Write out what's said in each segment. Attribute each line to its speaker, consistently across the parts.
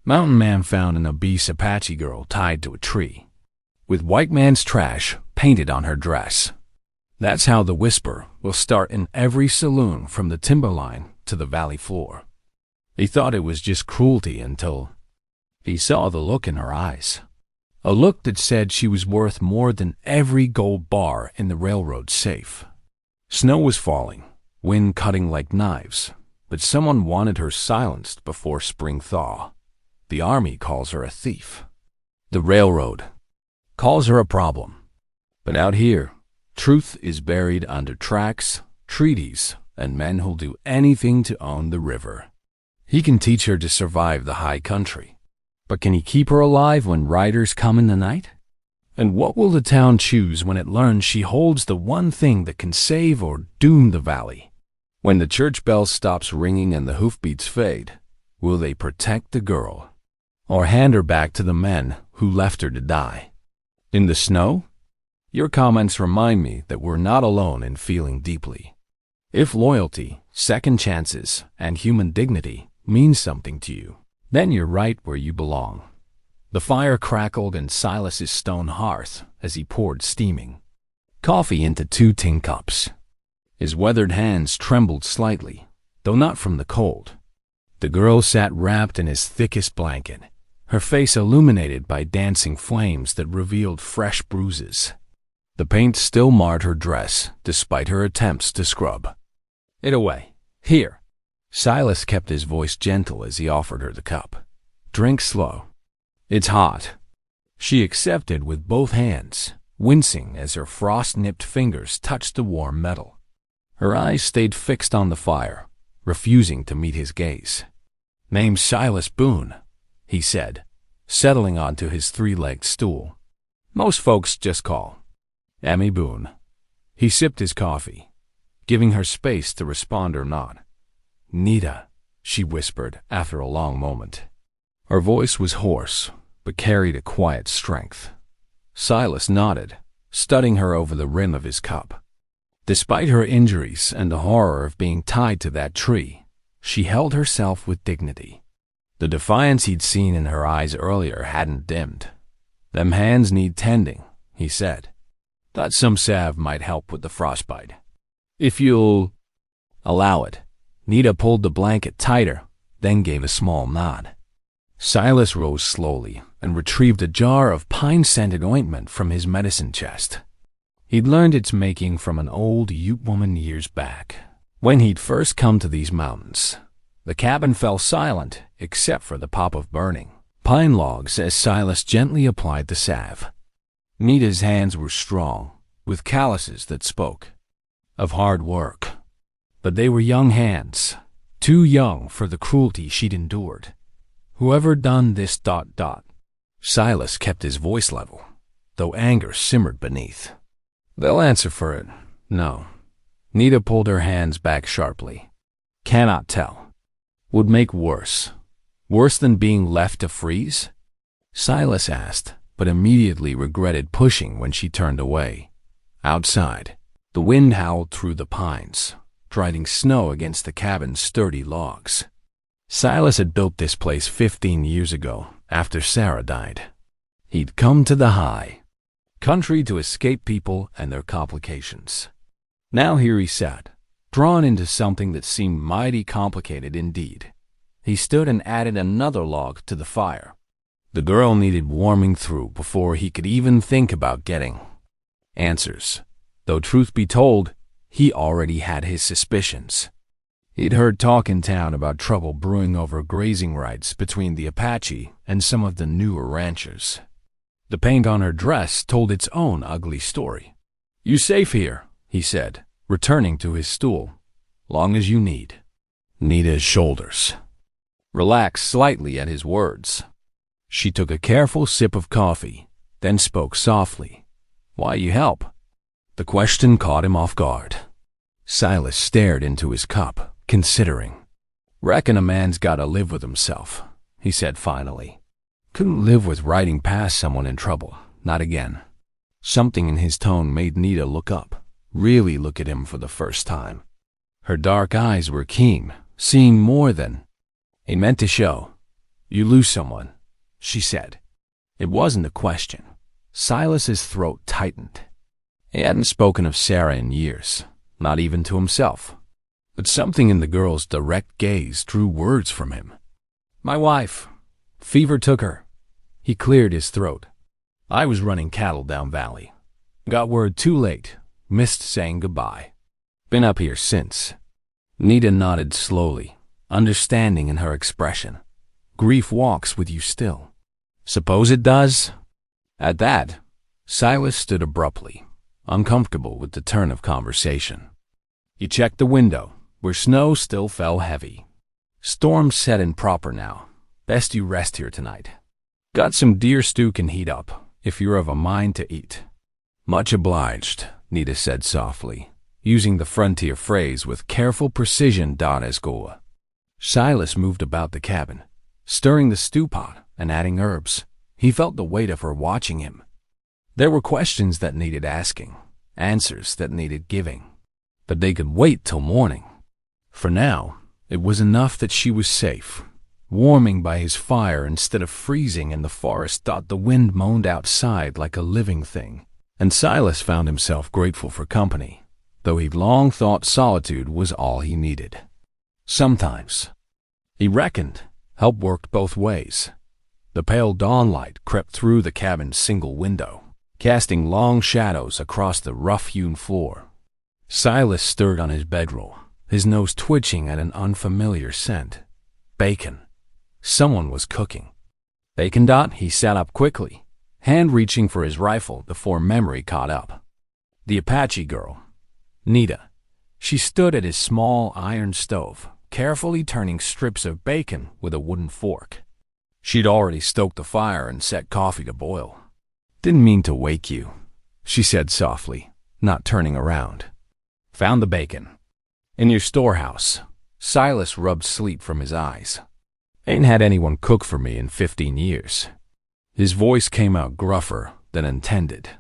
Speaker 1: Mountain Man found an obese Apache girl tied to a tree, with white man's trash painted on her dress. That's how the whisper will start in every saloon from the timberline to the valley floor. He thought it was just cruelty until he saw the look in her eyes. A look that said she was worth more than every gold bar in the railroad safe. Snow was falling, wind cutting like knives, but someone wanted her silenced before spring thaw. The army calls her a thief. The railroad calls her a problem. But out here, truth is buried under tracks, treaties, and men who'll do anything to own the river. He can teach her to survive the high country. But can he keep her alive when riders come in the night? And what will the town choose when it learns she holds the one thing that can save or doom the valley? When the church bell stops ringing and the hoofbeats fade, will they protect the girl or hand her back to the men who left her to die? In the snow? Your comments remind me that we're not alone in feeling deeply. If loyalty, second chances, and human dignity means something to you, then you're right where you belong. The fire crackled in Silas's stone hearth as he poured steaming coffee into 2 tin cups. His weathered hands trembled slightly, though not from the cold. The girl sat wrapped in his thickest blanket, her face illuminated by dancing flames that revealed fresh bruises. The paint still marred her dress, despite her attempts to scrub it away. Here. Silas kept his voice gentle as he offered her the cup. Drink slow. It's hot. She accepted with both hands, wincing as her frost-nipped fingers touched the warm metal. Her eyes stayed fixed on the fire, refusing to meet his gaze. Name's Silas Boone, he said, settling onto his 3-legged stool. Most folks just call Emmy Boone. He sipped his coffee, giving her space to respond or not. Nita, she whispered after a long moment. Her voice was hoarse, but carried a quiet strength. Silas nodded, studying her over the rim of his cup. Despite her injuries and the horror of being tied to that tree, she held herself with dignity. The defiance he'd seen in her eyes earlier hadn't dimmed. Them hands need tending, he said. Thought some salve might help with the frostbite. If you'll allow it. Nita pulled the blanket tighter, then gave a small nod. Silas rose slowly and retrieved a jar of pine-scented ointment from his medicine chest. He'd learned its making from an old Ute woman years back. When he'd first come to these mountains, the cabin fell silent except for the pop of burning pine logs as Silas gently applied the salve. Nita's hands were strong, with calluses that spoke of hard work. But they were young hands, too young for the cruelty she'd endured. Whoever done this ... Silas kept his voice level, though anger simmered beneath. They'll answer for it. No. Nita pulled her hands back sharply. Cannot tell. Would make worse. Worse than being left to freeze? Silas asked, but immediately regretted pushing when she turned away. Outside, the wind howled through the pines, driving snow against the cabin's sturdy logs. Silas had built this place 15 years ago, after Sarah died. He'd come to the high country to escape people and their complications. Now here he sat, drawn into something that seemed mighty complicated indeed. He stood and added another log to the fire. The girl needed warming through before he could even think about getting answers, though truth be told, he already had his suspicions. He'd heard talk in town about trouble brewing over grazing rights between the Apache and some of the newer ranchers. The paint on her dress told its own ugly story. You safe here, he said, returning to his stool. Long as you need. Nita's shoulders relaxed slightly at his words. She took a careful sip of coffee, then spoke softly. Why you help? The question caught him off guard. Silas stared into his cup, considering. Reckon a man's gotta live with himself, he said finally. Couldn't live with riding past someone in trouble, not again. Something in his tone made Nita look up, really look at him for the first time. Her dark eyes were keen, seeing more than he meant to show. You lose someone, she said. It wasn't a question. Silas's throat tightened. He hadn't spoken of Sarah in years, not even to himself. But something in the girl's direct gaze drew words from him. My wife. Fever took her. He cleared his throat. I was running cattle down valley. Got word too late. Missed saying goodbye. Been up here since. Nita nodded slowly, understanding in her expression. Grief walks with you still. Suppose it does? At that, Silas stood abruptly, uncomfortable with the turn of conversation. He checked the window, where snow still fell heavy. Storm set in proper now. Best you rest here tonight. Got some deer stew can heat up, if you're of a mind to eat. Much obliged, Nita said softly, using the frontier phrase with careful precision. Escola. Silas moved about the cabin, stirring the stew pot and adding herbs. He felt the weight of her watching him. There were questions that needed asking, answers that needed giving, but they could wait till morning. For now, it was enough that she was safe, warming by his fire instead of freezing in the forest. The wind moaned outside like a living thing, and Silas found himself grateful for company, though he'd long thought solitude was all he needed. Sometimes, he reckoned, help worked both ways. The pale dawnlight crept through the cabin's single window, casting long shadows across the rough-hewn floor. Silas stirred on his bedroll, his nose twitching at an unfamiliar scent. Bacon. Someone was cooking. Bacon. He sat up quickly, hand reaching for his rifle before memory caught up. The Apache girl, Nita. She stood at his small iron stove, carefully turning strips of bacon with a wooden fork. She'd already stoked the fire and set coffee to boil. Didn't mean to wake you, she said softly, not turning around. Found the bacon. In your storehouse. Silas rubbed sleep from his eyes. Ain't had anyone cook for me in 15 years. His voice came out gruffer than intended,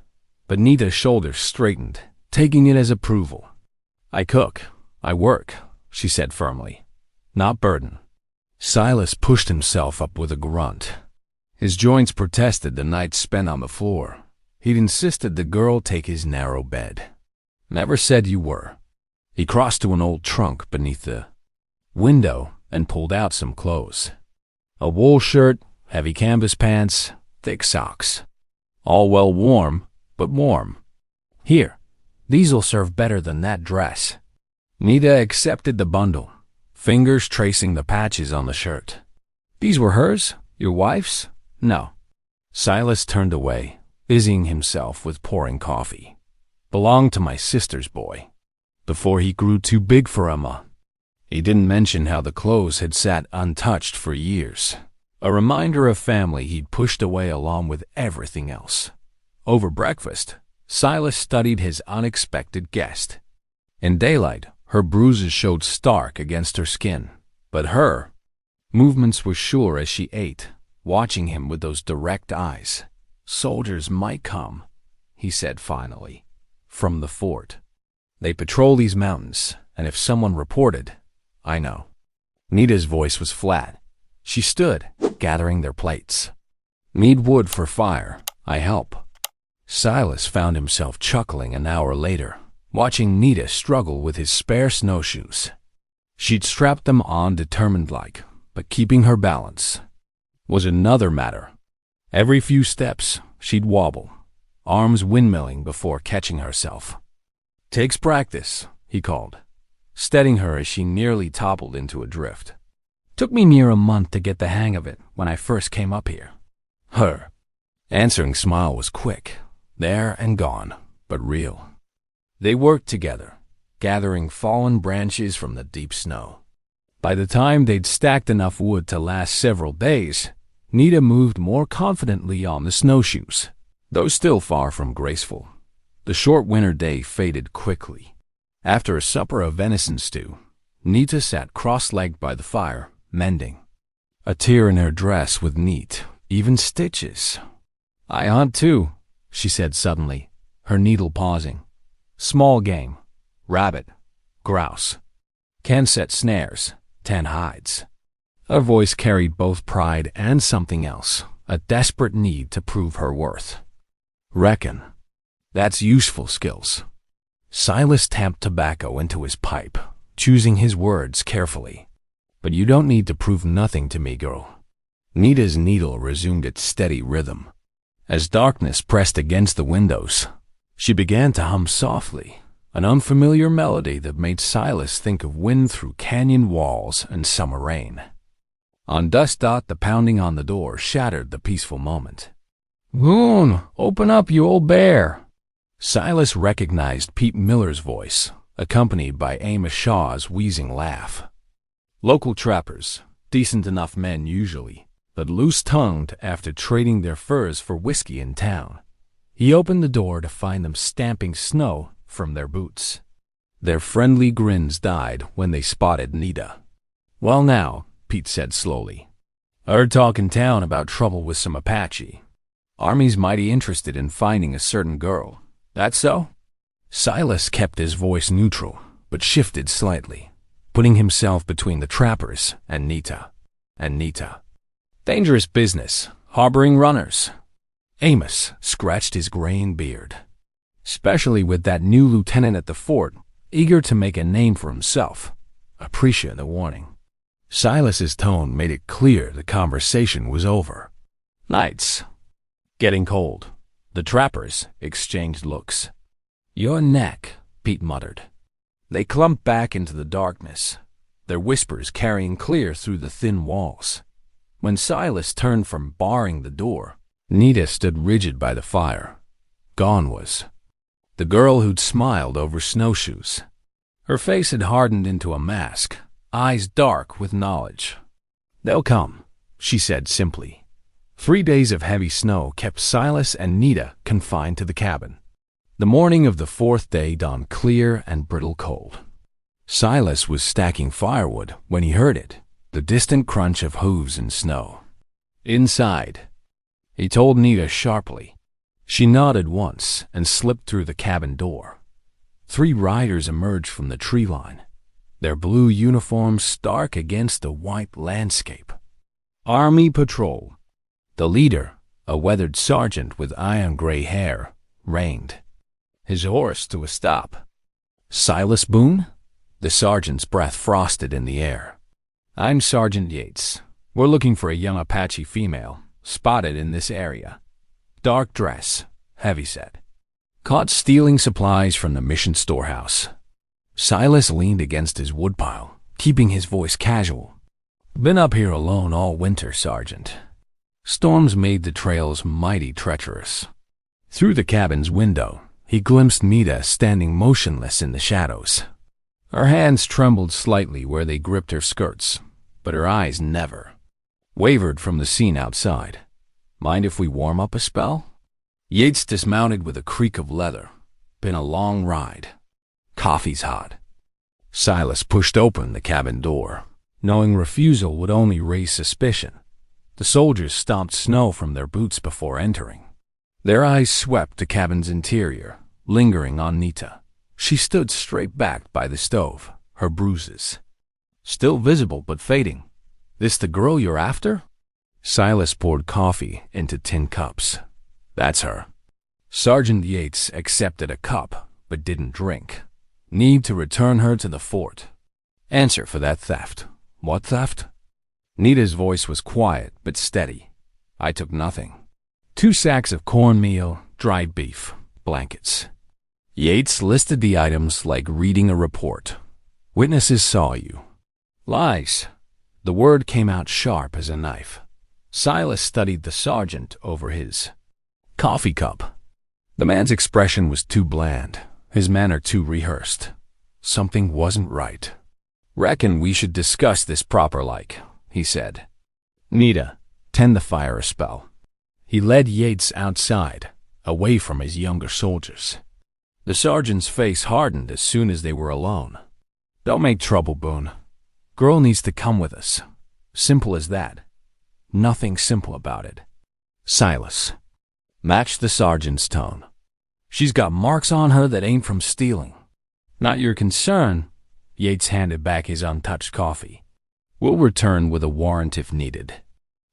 Speaker 1: but Nita's shoulders straightened, taking it as approval. I cook. I work, she said firmly. Not burden. Silas pushed himself up with a grunt. His joints protested the night spent on the floor. He'd insisted the girl take his narrow bed. Never said you were. He crossed to an old trunk beneath the window and pulled out some clothes. A wool shirt, heavy canvas pants, thick socks. All well warm, but warm. Here, these'll serve better than that dress. Nita accepted the bundle, fingers tracing the patches on the shirt. These were hers? Your wife's? No. Silas turned away, busying himself with pouring coffee. Belonged to my sister's boy. Before he grew too big for Emma. He didn't mention how the clothes had sat untouched for years. A reminder of family he'd pushed away along with everything else. Over breakfast, Silas studied his unexpected guest. In daylight, her bruises showed stark against her skin, but her movements were sure as she ate, watching him with those direct eyes. Soldiers might come, he said finally, from the fort. They patrol these mountains, and if someone reported, I know. Nita's voice was flat. She stood, gathering their plates. Need wood for fire. I help. Silas found himself chuckling an hour later, watching Nita struggle with his spare snowshoes. She'd strapped them on determined-like, but keeping her balance was another matter. Every few steps, she'd wobble, arms windmilling before catching herself. Takes practice, he called, steadying her as she nearly toppled into a drift. Took me near a month to get the hang of it when I first came up here. Her answering smile was quick, there and gone, but real. They worked together, gathering fallen branches from the deep snow. By the time they'd stacked enough wood to last several days, Nita moved more confidently on the snowshoes, though still far from graceful. The short winter day faded quickly. After a supper of venison stew, Nita sat cross-legged by the fire, mending. A tear in her dress with neat, even stitches. I hunt too, she said suddenly, her needle pausing. Small game, rabbit, grouse. Can set snares, 10 hides. Her voice carried both pride and something else, a desperate need to prove her worth. Reckon. That's useful skills. Silas tamped tobacco into his pipe, choosing his words carefully. But you don't need to prove nothing to me, girl. Nita's needle resumed its steady rhythm. As darkness pressed against the windows, she began to hum softly, an unfamiliar melody that made Silas think of wind through canyon walls and summer rain. On dusk, the pounding on the door shattered the peaceful moment. "Boone, open up, you old bear." Silas recognized Pete Miller's voice, accompanied by Amos Shaw's wheezing laugh. Local trappers, decent enough men usually, but loose-tongued after trading their furs for whiskey in town. He opened the door to find them stamping snow from their boots. Their friendly grins died when they spotted Nita. "Well now," Pete said slowly, "I heard talk in town about trouble with some Apache. Army's mighty interested in finding a certain girl. That so?" Silas kept his voice neutral, but shifted slightly, putting himself between the trappers and Nita. "Dangerous business, harboring runners." Amos scratched his graying beard. "Especially with that new lieutenant at the fort, eager to make a name for himself. Appreciate the warning." Silas's tone made it clear the conversation was over. "Nights. Getting cold." The trappers exchanged looks. "Your neck," Pete muttered. They clumped back into the darkness, their whispers carrying clear through the thin walls. When Silas turned from barring the door, Nita stood rigid by the fire. Gone was the girl who'd smiled over snowshoes. Her face had hardened into a mask, eyes dark with knowledge. "They'll come," she said simply. 3 days of heavy snow kept Silas and Nita confined to the cabin. The morning of the 4th day dawned clear and brittle cold. Silas was stacking firewood when he heard it, the distant crunch of hooves in snow. "Inside," he told Nita sharply. She nodded once and slipped through the cabin door. 3 riders emerged from the tree line, their blue uniforms stark against the white landscape. Army Patrol. The leader, a weathered sergeant with iron-gray hair, reined his horse to a stop. "Silas Boone?" The sergeant's breath frosted in the air. "I'm Sergeant Yates. We're looking for a young Apache female, spotted in this area. Dark dress, heavyset. Caught stealing supplies from the mission storehouse." Silas leaned against his woodpile, keeping his voice casual. "Been up here alone all winter, Sergeant. Storms made the trails mighty treacherous." Through the cabin's window, he glimpsed Nita standing motionless in the shadows. Her hands trembled slightly where they gripped her skirts, but her eyes never wavered from the scene outside. "Mind if we warm up a spell?" Yates dismounted with a creak of leather. "Been a long ride. Coffee's hot." Silas pushed open the cabin door, knowing refusal would only raise suspicion. The soldiers stomped snow from their boots before entering. Their eyes swept the cabin's interior, lingering on Nita. She stood straight back by the stove, her bruises still visible but fading. "This the girl you're after?" Silas poured coffee into tin cups. "That's her." Sergeant Yates accepted a cup, but didn't drink. "Need to return her to the fort. Answer for that theft." "What theft?" Nita's voice was quiet but steady. "I took nothing. 2 sacks of cornmeal, dried beef, blankets." Yates listed the items like reading a report. "Witnesses saw you." "Lies." The word came out sharp as a knife. Silas studied the sergeant over his coffee cup. The man's expression was too bland, his manner too rehearsed. Something wasn't right. "Reckon we should discuss this proper like," he said. "Nita, tend the fire a spell." He led Yates outside, away from his younger soldiers. The sergeant's face hardened as soon as they were alone. "Don't make trouble, Boone. Girl needs to come with us. Simple as that. Nothing simple about it." Silas matched the sergeant's tone. "She's got marks on her that ain't from stealing." "Not your concern." Yates handed back his untouched coffee. We'll return with a warrant if needed."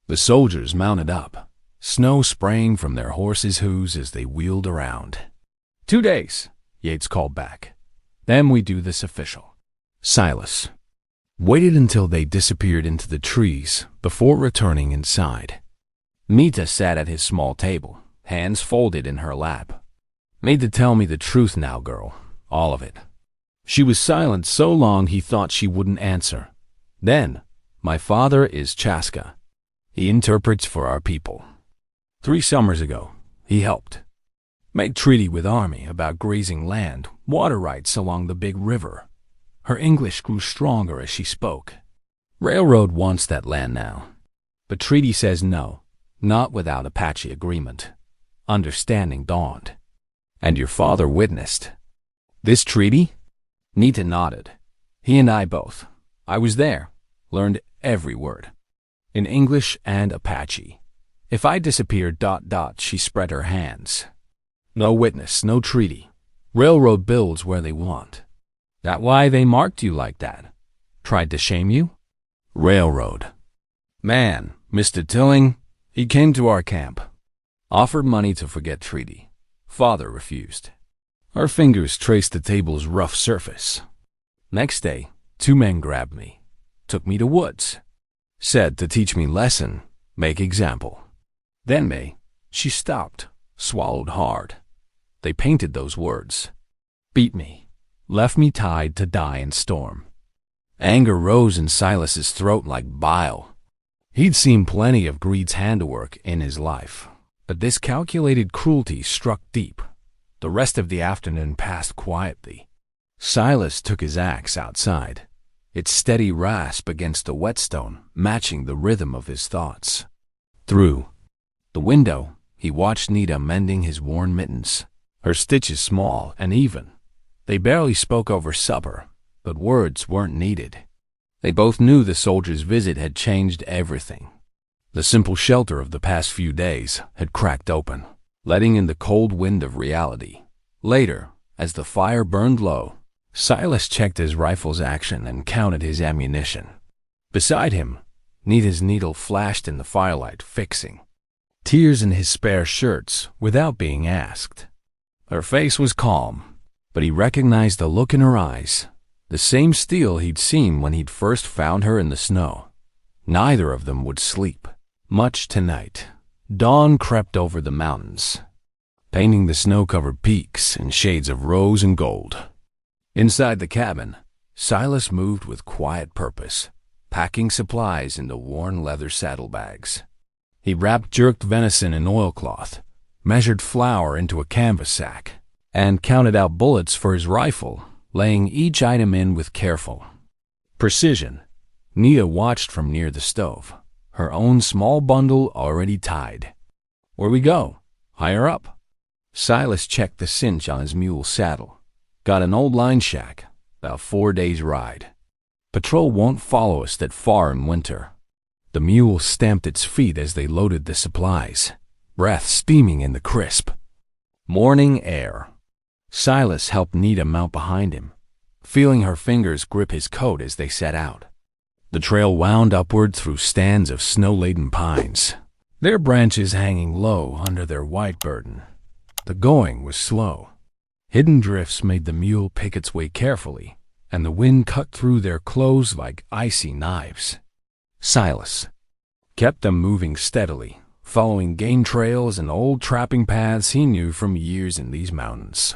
Speaker 1: The soldiers mounted up, snow spraying from their horses' hooves as they wheeled around. 2 days, Yates called back. "Then we do this official." Silas waited until they disappeared into the trees before returning inside. Nita sat at his small table, hands folded in her lap. "Need to tell me the truth now, girl. All of it." She was silent so long he thought she wouldn't answer. Then, "My father is Chaska. He interprets for our people. 3 summers ago, he helped make treaty with army about grazing land, water rights along the big river." Her English grew stronger as she spoke. "Railroad wants that land now, but treaty says no, not without Apache agreement." Understanding dawned. "And your father witnessed this treaty?" Nita nodded. "He and I both. I was there, learned every word. In English and Apache. If I disappeared, ... She spread her hands. "No witness, no treaty. Railroad builds where they want. That why they marked you like that? Tried to shame you?" "Railroad man, Mr. Tilling, he came to our camp. Offered money to forget treaty. Father refused." Our fingers traced the table's rough surface. "Next day, 2 men grabbed me, took me to woods. Said to teach me lesson, make example. Then she stopped, swallowed hard. They painted those words. Beat me, left me tied to die in storm." Anger rose in Silas's throat like bile. He'd seen plenty of greed's handiwork in his life, but this calculated cruelty struck deep. The rest of the afternoon passed quietly. Silas took his axe outside, its steady rasp against the whetstone matching the rhythm of his thoughts. Through the window, he watched Nita mending his worn mittens, her stitches small and even. They barely spoke over supper, but words weren't needed. They both knew the soldier's visit had changed everything. The simple shelter of the past few days had cracked open, letting in the cold wind of reality. Later, as the fire burned low, Silas checked his rifle's action and counted his ammunition. Beside him, Nita's needle flashed in the firelight, fixing. Tears in his spare shirts without being asked. Her face was calm, but he recognized the look in her eyes, the same steel he'd seen when he'd first found her in the snow. Neither of them would sleep much tonight. Dawn crept over the mountains, painting the snow-covered peaks in shades of rose and gold. Inside the cabin, Silas moved with quiet purpose, packing supplies into worn leather saddlebags. He wrapped jerked venison in oilcloth, measured flour into a canvas sack, and counted out bullets for his rifle, laying each item in with careful precision. Nita watched from near the stove, her own small bundle already tied. "Where we go? Higher up." Silas checked the cinch on his mule's saddle. "Got an old line shack, about 4 days' ride. Patrol won't follow us that far in winter." The mule stamped its feet as they loaded the supplies, breath steaming in the crisp morning air. Silas helped Nita mount behind him, feeling her fingers grip his coat as they set out. The trail wound upward through stands of snow-laden pines, their branches hanging low under their white burden. The going was slow. Hidden drifts made the mule pick its way carefully, and the wind cut through their clothes like icy knives. Silas kept them moving steadily, following game trails and old trapping paths he knew from years in these mountains.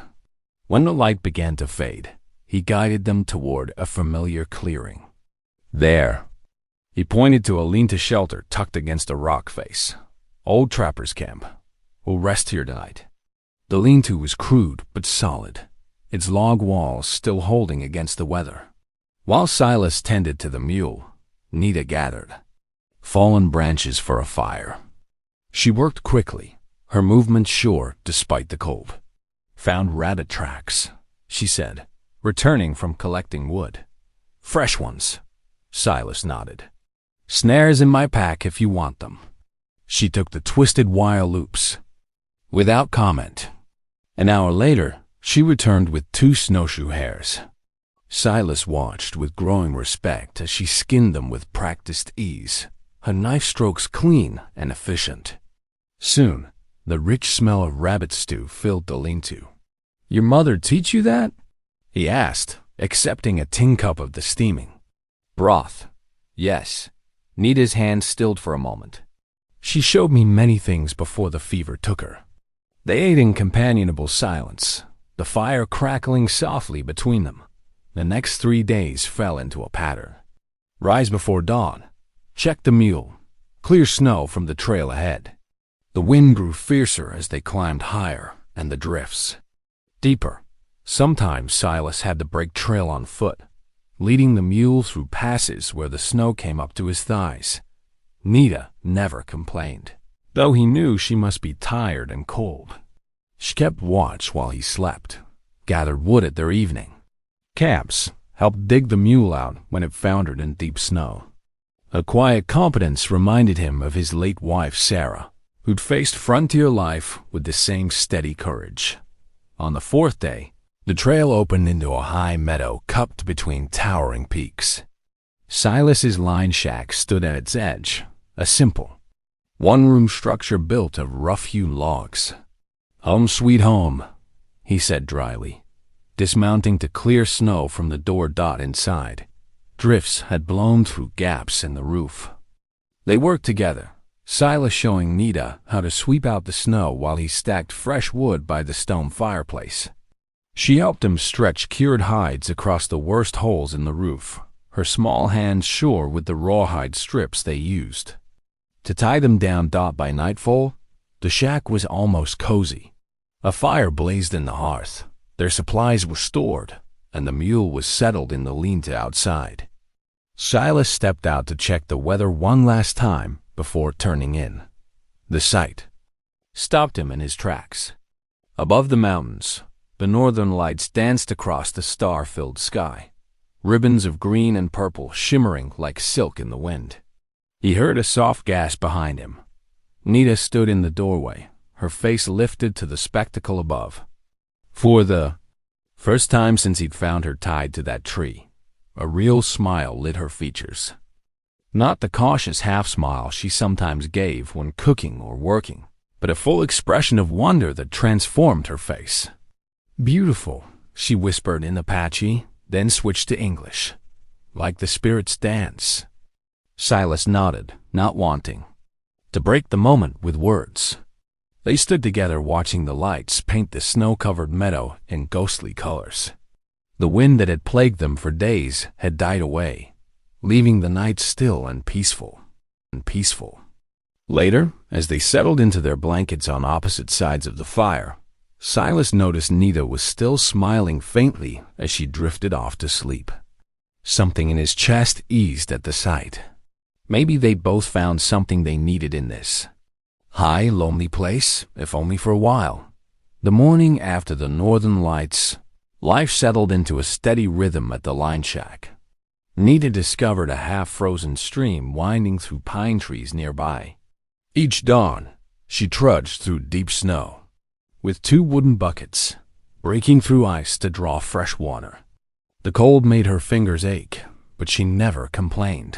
Speaker 1: When the light began to fade, he guided them toward a familiar clearing. "There." He pointed to a lean-to shelter tucked against a rock face. "Old trapper's camp. We'll rest here tonight." The lean-to was crude but solid, its log walls still holding against the weather. While Silas tended to the mule, Nita gathered fallen branches for a fire. She worked quickly, her movements sure despite the cold. "Found rabbit tracks," she said, returning from collecting wood. "Fresh ones." Silas nodded. "Snares in my pack if you want them." She took the twisted wire loops without comment. An hour later, she returned with 2 snowshoe hares. Silas watched with growing respect as she skinned them with practiced ease, her knife strokes clean and efficient. Soon, the rich smell of rabbit stew filled the lean-to. "Your mother teach you that?" he asked, accepting a tin cup of the steaming
Speaker 2: broth. Yes. Nita's hand stilled for a moment.
Speaker 1: "She showed me many things before the fever took her." They ate in companionable silence, the fire crackling softly between them. The next 3 days fell into a pattern. Rise before dawn. Check the mule. Clear snow from the trail ahead. The wind grew fiercer as they climbed higher, and the drifts deeper. Sometimes Silas had to break trail on foot, leading the mule through passes where the snow came up to his thighs. Nita never complained, though he knew she must be tired and cold. She kept watch while he slept, gathered wood at their evening camps, helped dig the mule out when it foundered in deep snow. A quiet competence reminded him of his late wife Sarah, who'd faced frontier life with the same steady courage. On the 4th day, the trail opened into a high meadow cupped between towering peaks. Silas's line shack stood at its edge, a simple, one-room structure built of rough-hewn logs. "Home sweet home," he said dryly, dismounting to clear snow from the door dot inside. Drifts had blown through gaps in the roof. They worked together, Silas showing Nita how to sweep out the snow while he stacked fresh wood by the stone fireplace. She helped him stretch cured hides across the worst holes in the roof, her small hands sure with the rawhide strips they used. To tie them down dot by nightfall, the shack was almost cozy. A fire blazed in the hearth, their supplies were stored, and the mule was settled in the lean-to outside. Silas stepped out to check the weather one last time before turning in. The sight stopped him in his tracks. Above the mountains, the northern lights danced across the star-filled sky, ribbons of green and purple shimmering like silk in the wind. He heard a soft gasp behind him. Nita stood in the doorway, her face lifted to the spectacle above. For the first time since he'd found her tied to that tree, a real smile lit her features. Not the cautious half-smile she sometimes gave when cooking or working, but a full expression of wonder that transformed her face. "Beautiful," she whispered in Apache, then switched to English. "Like the spirits dance." Silas nodded, not wanting to break the moment with words. They stood together watching the lights paint the snow-covered meadow in ghostly colors. The wind that had plagued them for days had died away, leaving the night still and peaceful. Later, as they settled into their blankets on opposite sides of the fire, Silas noticed Nita was still smiling faintly as she drifted off to sleep. Something in his chest eased at the sight. Maybe they'd both found something they needed in this high, lonely place, if only for a while. The morning after the northern lights, life settled into a steady rhythm at the line shack. Nita discovered a half-frozen stream winding through pine trees nearby. Each dawn, she trudged through deep snow, with 2 wooden buckets, breaking through ice to draw fresh water. The cold made her fingers ache, but she never complained.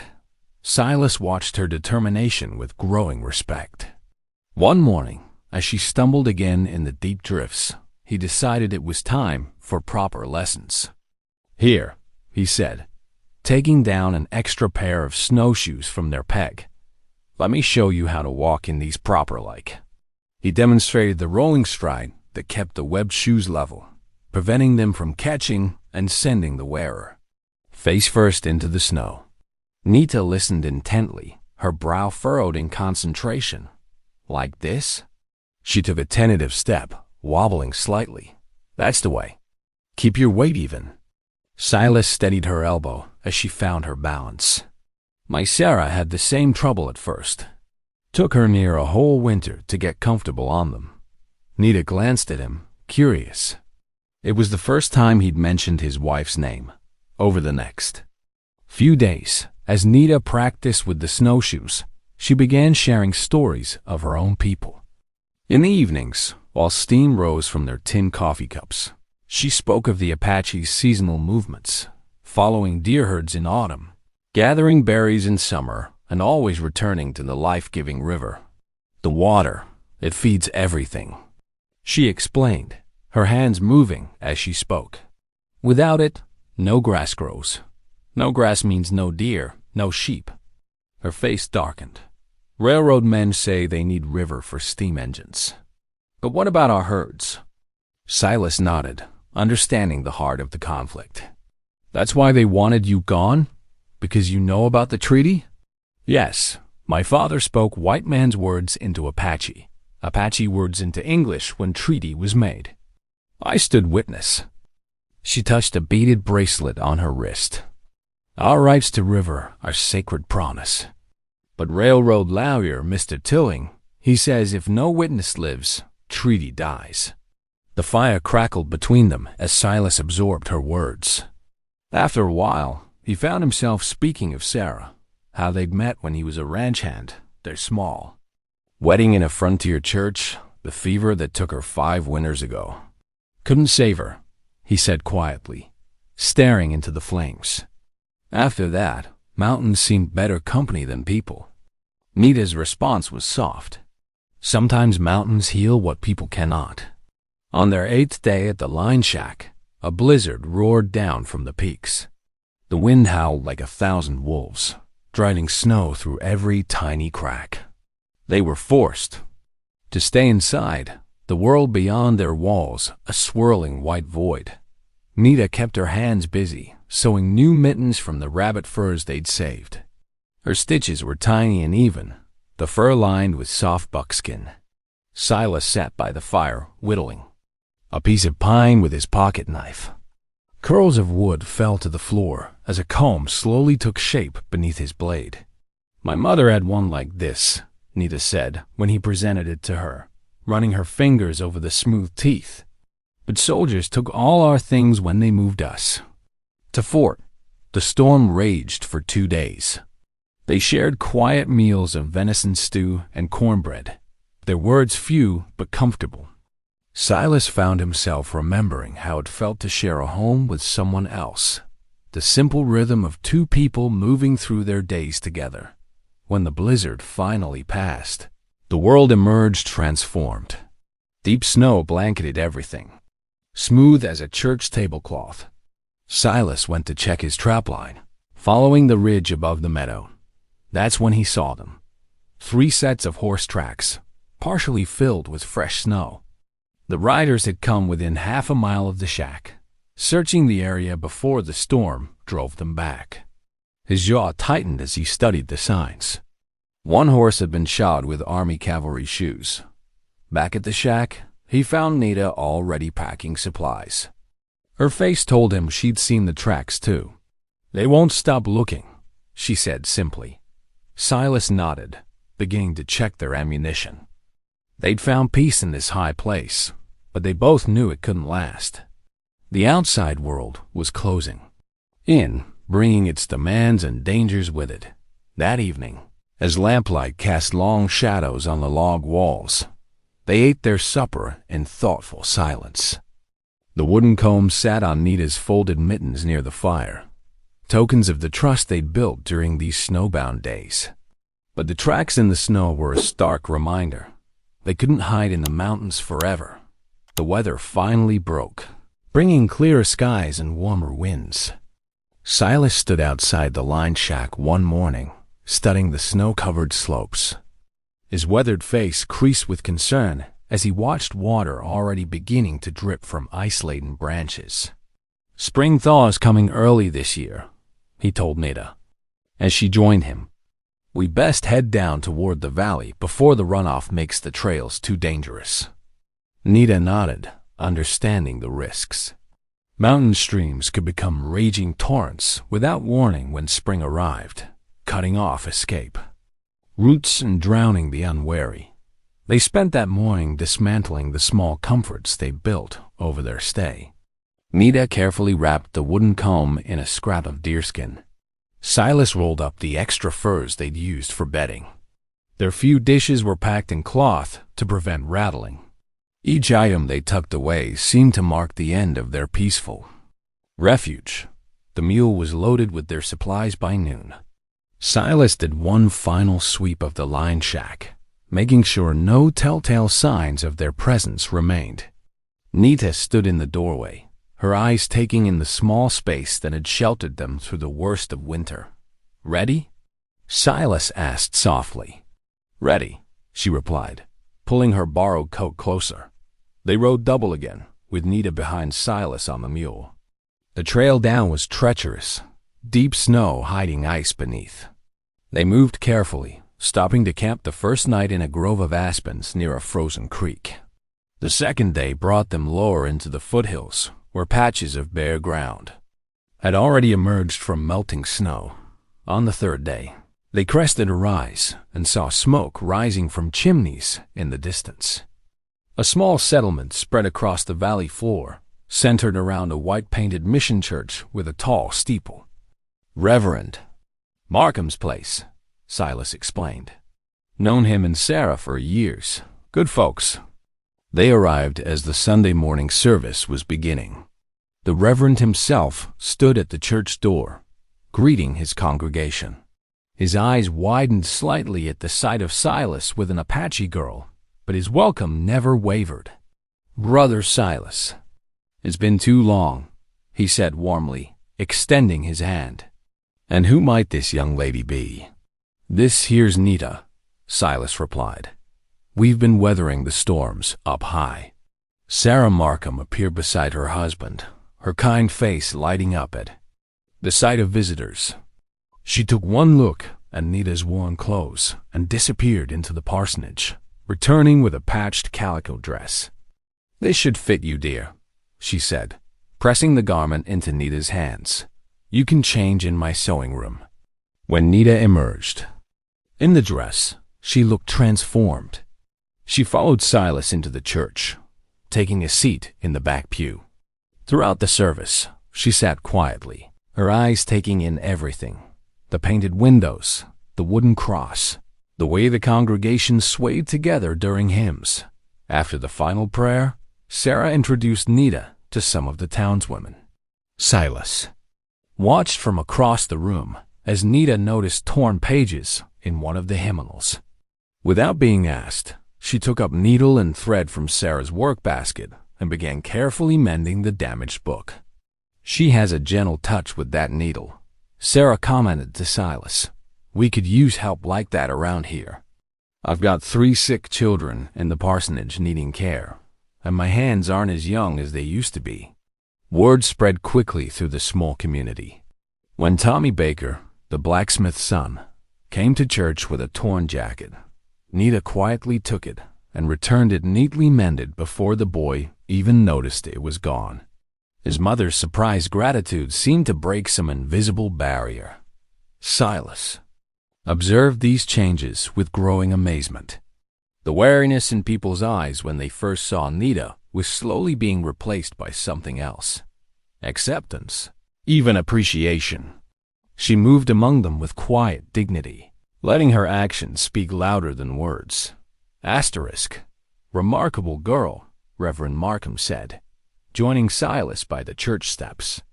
Speaker 1: Silas watched her determination with growing respect. One morning, as she stumbled again in the deep drifts, he decided it was time for proper lessons. "Here," he said, taking down an extra pair of snowshoes from their peg. "Let me show you how to walk in these proper-like." He demonstrated the rolling stride that kept the webbed shoes level, preventing them from catching and sending the wearer face first into the snow. Nita listened intently, her brow furrowed in concentration. "Like this?" She took a tentative step, wobbling slightly. "That's the way. Keep your weight even." Silas steadied her elbow as she found her balance. My Sarah had the same trouble at first. Took her near a whole winter to get comfortable on them. Nita glanced at him, curious. It was the first time he'd mentioned his wife's name. Over the next few days, as Nita practiced with the snowshoes, she began sharing stories of her own people. In the evenings, while steam rose from their tin coffee cups, she spoke of the Apache's seasonal movements, following deer herds in autumn, gathering berries in summer, and always returning to the life-giving river. The water, it feeds everything, she explained, her hands moving as she spoke. Without it, no grass grows. No grass means no deer, no sheep. Her face darkened. Railroad men say they need river for steam engines. But what about our herds? Silas nodded, understanding the heart of the conflict. That's why they wanted you gone? Because you know about the treaty? Yes, my father spoke white man's words into Apache, Apache words into English when treaty was made. I stood witness. She touched a beaded bracelet on her wrist. Our rights to river are sacred promise. But railroad lawyer Mr. Tilling, he says if no witness lives, treaty dies. The fire crackled between them as Silas absorbed her words. After a while, he found himself speaking of Sarah, how they'd met when he was a ranch hand, they're small. Wedding in a frontier church, the fever that took her 5 winters ago. Couldn't save her, he said quietly, staring into the flames. After that, mountains seemed better company than people. Nita's response was soft. Sometimes mountains heal what people cannot. On their 8th day at the line shack, a blizzard roared down from the peaks. The wind howled like 1,000 wolves, driving snow through every tiny crack. They were forced to stay inside, the world beyond their walls, a swirling white void. Nita kept her hands busy, sewing new mittens from the rabbit furs they'd saved. Her stitches were tiny and even, the fur lined with soft buckskin. Silas sat by the fire, whittling a piece of pine with his pocket knife. Curls of wood fell to the floor as a comb slowly took shape beneath his blade. My mother had one like this, Nita said when he presented it to her, running her fingers over the smooth teeth. But soldiers took all our things when they moved us to fort. The storm raged for 2 days. They shared quiet meals of venison stew and cornbread, their words few but comfortable. Silas found himself remembering how it felt to share a home with someone else, the simple rhythm of 2 people moving through their days together. When the blizzard finally passed, the world emerged transformed. Deep snow blanketed everything, smooth as a church tablecloth. Silas went to check his trapline, following the ridge above the meadow. That's when he saw them. 3 sets of horse tracks, partially filled with fresh snow. The riders had come within half a mile of the shack, searching the area before the storm drove them back. His jaw tightened as he studied the signs. One horse had been shod with Army cavalry shoes. Back at the shack, he found Nita already packing supplies. Her face told him she'd seen the tracks too. They won't stop looking, she said simply. Silas nodded, beginning to check their ammunition. They'd found peace in this high place, but they both knew it couldn't last. The outside world was closing in, bringing its demands and dangers with it. That evening, as lamplight cast long shadows on the log walls, they ate their supper in thoughtful silence. The wooden comb sat on Nita's folded mittens near the fire, tokens of the trust they'd built during these snowbound days. But the tracks in the snow were a stark reminder. They couldn't hide in the mountains forever. The weather finally broke, bringing clearer skies and warmer winds. Silas stood outside the line shack one morning, studying the snow-covered slopes. His weathered face creased with concern as he watched water already beginning to drip from ice-laden branches. Spring thaw is coming early this year, he told Nita, as she joined him. We best head down toward the valley before the runoff makes the trails too dangerous. Nita nodded, understanding the risks. Mountain streams could become raging torrents without warning when spring arrived, cutting off escape. Roots and drowning the unwary. They spent that morning dismantling the small comforts they built over their stay. Nita carefully wrapped the wooden comb in a scrap of deerskin. Silas rolled up the extra furs they'd used for bedding. Their few dishes were packed in cloth to prevent rattling. Each item they tucked away seemed to mark the end of their peaceful refuge. The mule was loaded with their supplies by noon. Silas did one final sweep of the line shack, making sure no telltale signs of their presence remained. Nita stood in the doorway, her eyes taking in the small space that had sheltered them through the worst of winter. "Ready?" Silas asked softly. "Ready," she replied, pulling her borrowed coat closer. They rode double again, with Nita behind Silas on the mule. The trail down was treacherous, deep snow hiding ice beneath. They moved carefully, stopping to camp the first night in a grove of aspens near a frozen creek. The second day brought them lower into the foothills, where patches of bare ground had already emerged from melting snow. On the third day, they crested a rise and saw smoke rising from chimneys in the distance. A small settlement spread across the valley floor, centered around a white-painted mission church with a tall steeple. "Reverend Markham's place," Silas explained. "Known him and Sarah for years. Good folks." They arrived as the Sunday morning service was beginning. The Reverend himself stood at the church door, greeting his congregation. His eyes widened slightly at the sight of Silas with an Apache girl, but his welcome never wavered. "Brother Silas, it's been too long," he said warmly, extending his hand. "And who might this young lady be?" "This here's Nita," Silas replied. "We've been weathering the storms up high." Sarah Markham appeared beside her husband, her kind face lighting up at the sight of visitors. She took one look at Nita's worn clothes and disappeared into the parsonage, returning with a patched calico dress. "This should fit you, dear," she said, pressing the garment into Nita's hands. "You can change in my sewing room." When Nita emerged in the dress, she looked transformed. She followed Silas into the church, taking a seat in the back pew. Throughout the service, she sat quietly, her eyes taking in everything: the painted windows, the wooden cross, the way the congregation swayed together during hymns. After the final prayer, Sarah introduced Nita to some of the townswomen. Silas watched from across the room as Nita noticed torn pages in one of the hymnals. Without being asked, she took up needle and thread from Sarah's work basket and began carefully mending the damaged book. "She has a gentle touch with that needle," Sarah commented to Silas. "We could use help like that around here. I've got 3 sick children in the parsonage needing care, and my hands aren't as young as they used to be." Word spread quickly through the small community. When Tommy Baker, the blacksmith's son, came to church with a torn jacket, Nita quietly took it and returned it neatly mended before the boy even noticed it was gone. His mother's surprised gratitude seemed to break some invisible barrier. Silas observed these changes with growing amazement. The wariness in people's eyes when they first saw Nita was slowly being replaced by something else: acceptance, even appreciation. She moved among them with quiet dignity, letting her actions speak louder than words. Asterisk. "Remarkable girl," Reverend Markham said, joining Silas by the church steps.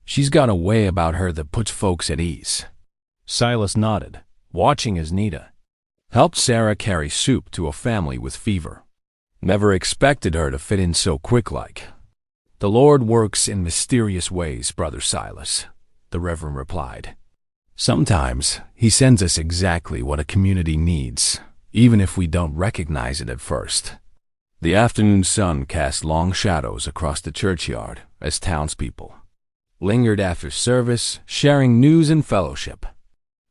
Speaker 1: "She's got a way about her that puts folks at ease." Silas nodded, watching as Nita helped Sarah carry soup to a family with fever. "Never expected her to fit in so quick-like." "The Lord works in mysterious ways, Brother Silas," the Reverend replied. "Sometimes he sends us exactly what a community needs, even if we don't recognize it at first." The afternoon sun cast long shadows across the churchyard as townspeople lingered after service, sharing news and fellowship.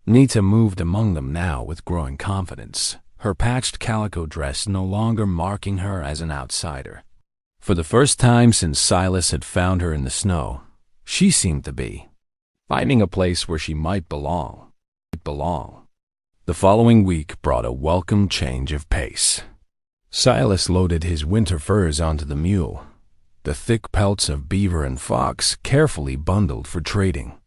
Speaker 1: Nita moved among them now with growing confidence, her patched calico dress no longer marking her as an outsider. For the first time since Silas had found her in the snow, she seemed to be finding a place where she might belong. The following week brought a welcome change of pace. Silas loaded his winter furs onto the mule, the thick pelts of beaver and fox carefully bundled for trading.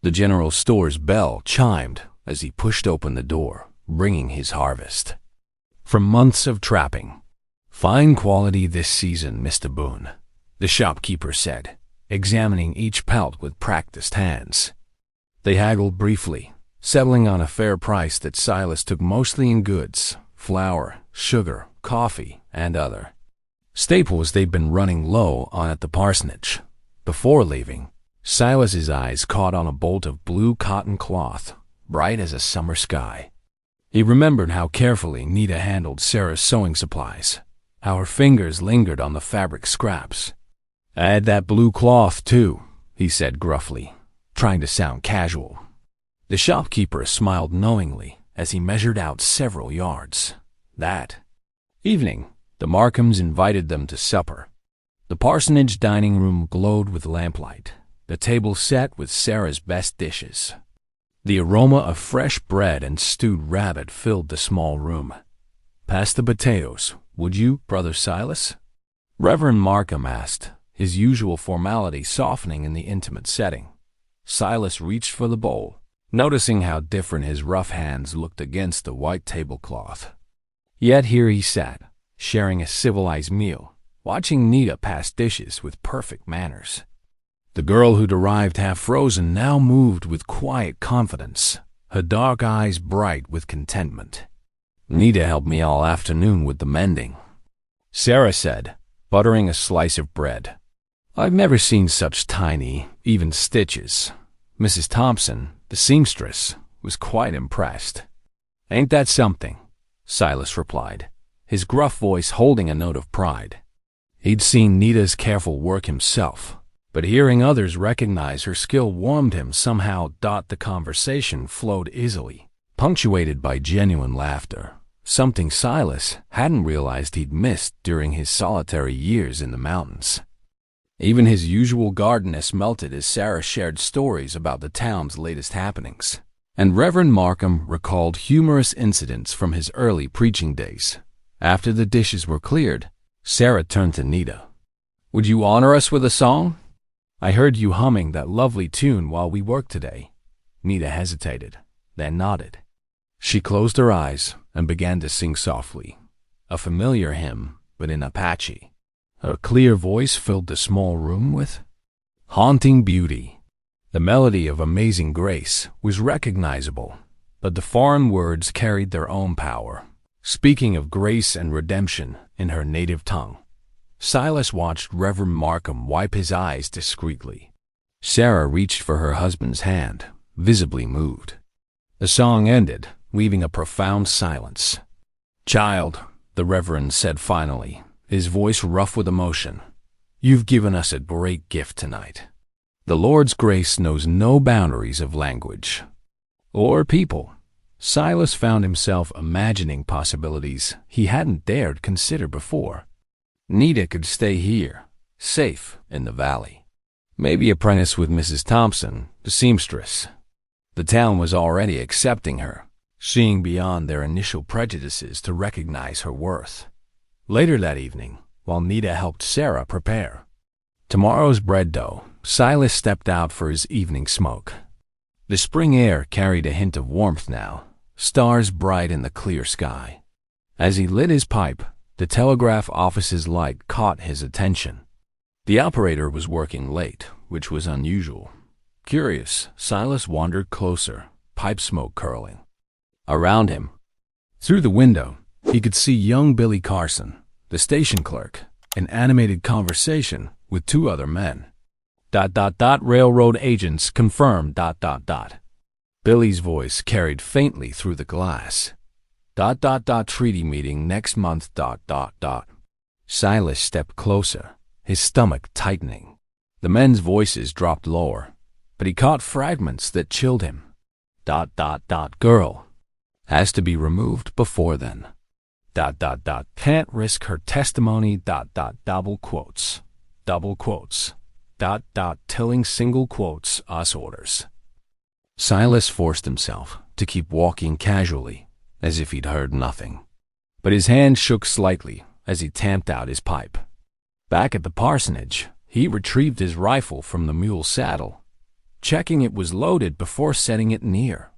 Speaker 1: The general store's bell chimed as he pushed open the door, bringing his harvest. From months of trapping, "Fine quality this season, Mr. Boone," the shopkeeper said, examining each pelt with practiced hands. They haggled briefly, settling on a fair price that Silas took mostly in goods, flour, sugar, coffee, and other staples they'd been running low on at the parsonage. Before leaving, Silas's eyes caught on a bolt of blue cotton cloth, bright as a summer sky. He remembered how carefully Nita handled Sarah's sewing supplies, how her fingers lingered on the fabric scraps. "Add that blue cloth, too," he said gruffly, trying to sound casual. The shopkeeper smiled knowingly as he measured out several yards. That evening, the Markhams invited them to supper. The parsonage dining room glowed with lamplight, the table set with Sarah's best dishes. The aroma of fresh bread and stewed rabbit filled the small room. "Pass the potatoes, would you, Brother Silas?" Reverend Markham asked, his usual formality softening in the intimate setting. Silas reached for the bowl, noticing how different his rough hands looked against the white tablecloth. Yet here he sat, sharing a civilized meal, watching Nita pass dishes with perfect manners. The girl who'd arrived half-frozen now moved with quiet confidence, her dark eyes bright with contentment. "Nita helped me all afternoon with the mending," Sarah said, buttering a slice of bread. "I've never seen such tiny, even stitches." Mrs. Thompson, the seamstress, was quite impressed. "Ain't that something?" Silas replied, his gruff voice holding a note of pride. He'd seen Nita's careful work himself, but hearing others recognize her skill warmed him somehow. The conversation flowed easily, punctuated by genuine laughter, something Silas hadn't realized he'd missed during his solitary years in the mountains. Even his usual guardedness melted as Sarah shared stories about the town's latest happenings, and Reverend Markham recalled humorous incidents from his early preaching days. After the dishes were cleared, Sarah turned to Nita. "Would you honor us with a song? I heard you humming that lovely tune while we worked today." Nita hesitated, then nodded. She closed her eyes and began to sing softly, a familiar hymn, but in Apache. Her clear voice filled the small room with haunting beauty. The melody of Amazing Grace was recognizable, but the foreign words carried their own power, speaking of grace and redemption in her native tongue. Silas watched Reverend Markham wipe his eyes discreetly. Sarah reached for her husband's hand, visibly moved. The song ended, leaving a profound silence. "Child," the Reverend said finally, his voice rough with emotion, "you've given us a great gift tonight. The Lord's grace knows no boundaries of language or people." Silas found himself imagining possibilities he hadn't dared consider before. Nita could stay here, safe in the valley. Maybe apprentice with Mrs. Thompson, the seamstress. The town was already accepting her, seeing beyond their initial prejudices to recognize her worth. Later that evening, while Nita helped Sarah prepare tomorrow's bread dough, Silas stepped out for his evening smoke. The spring air carried a hint of warmth now, stars bright in the clear sky. As he lit his pipe, the telegraph office's light caught his attention. The operator was working late, which was unusual. Curious, Silas wandered closer, pipe smoke curling around him. Through the window, he could see young Billy Carson, the station clerk, in animated conversation with two other men. Railroad agents confirmed. Billy's voice carried faintly through the glass. Treaty meeting next month. Silas stepped closer, his stomach tightening. The men's voices dropped lower, but he caught fragments that chilled him. Girl has to be removed before then. Can't risk her testimony. Double quotes. Tilling single quotes us orders. Silas forced himself to keep walking casually, as if he'd heard nothing. But his hand shook slightly as he tamped out his pipe. Back at the parsonage, he retrieved his rifle from the mule's saddle, checking it was loaded before setting it near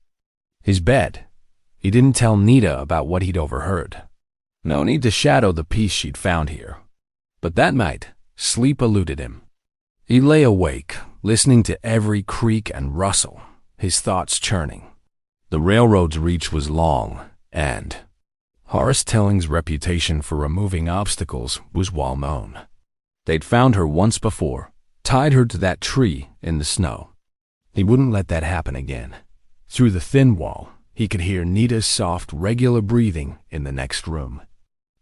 Speaker 1: his bed. He didn't tell Nita about what he'd overheard. No need to shadow the piece she'd found here. But that night, sleep eluded him. He lay awake, listening to every creak and rustle, his thoughts churning. The railroad's reach was long, and Horace Telling's reputation for removing obstacles was well known. They'd found her once before, tied her to that tree in the snow. He wouldn't let that happen again. Through the thin wall, he could hear Nita's soft, regular breathing in the next room.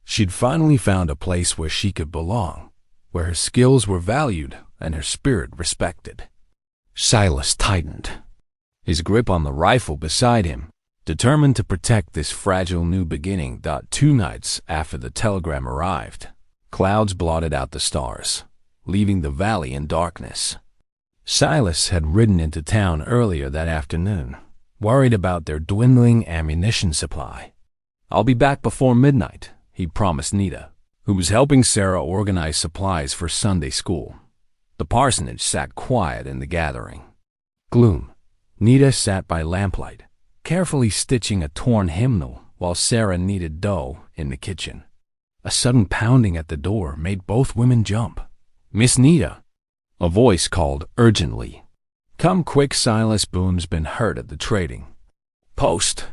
Speaker 1: She'd finally found a place where she could belong, where her skills were valued and her spirit respected. Silas tightened, his grip on the rifle beside him, determined to protect this fragile new beginning. 2 nights after the telegram arrived, clouds blotted out the stars, leaving the valley in darkness. Silas had ridden into town earlier that afternoon, worried about their dwindling ammunition supply. "I'll be back before midnight," he promised Nita, who was helping Sarah organize supplies for Sunday school. The parsonage sat quiet in the gathering. Gloom. Nita sat by lamplight, carefully stitching a torn hymnal while Sarah kneaded dough in the kitchen. A sudden pounding at the door made both women jump. "Miss Nita!" A voice called urgently. "Come quick, Silas Boone's been hurt at the trading post."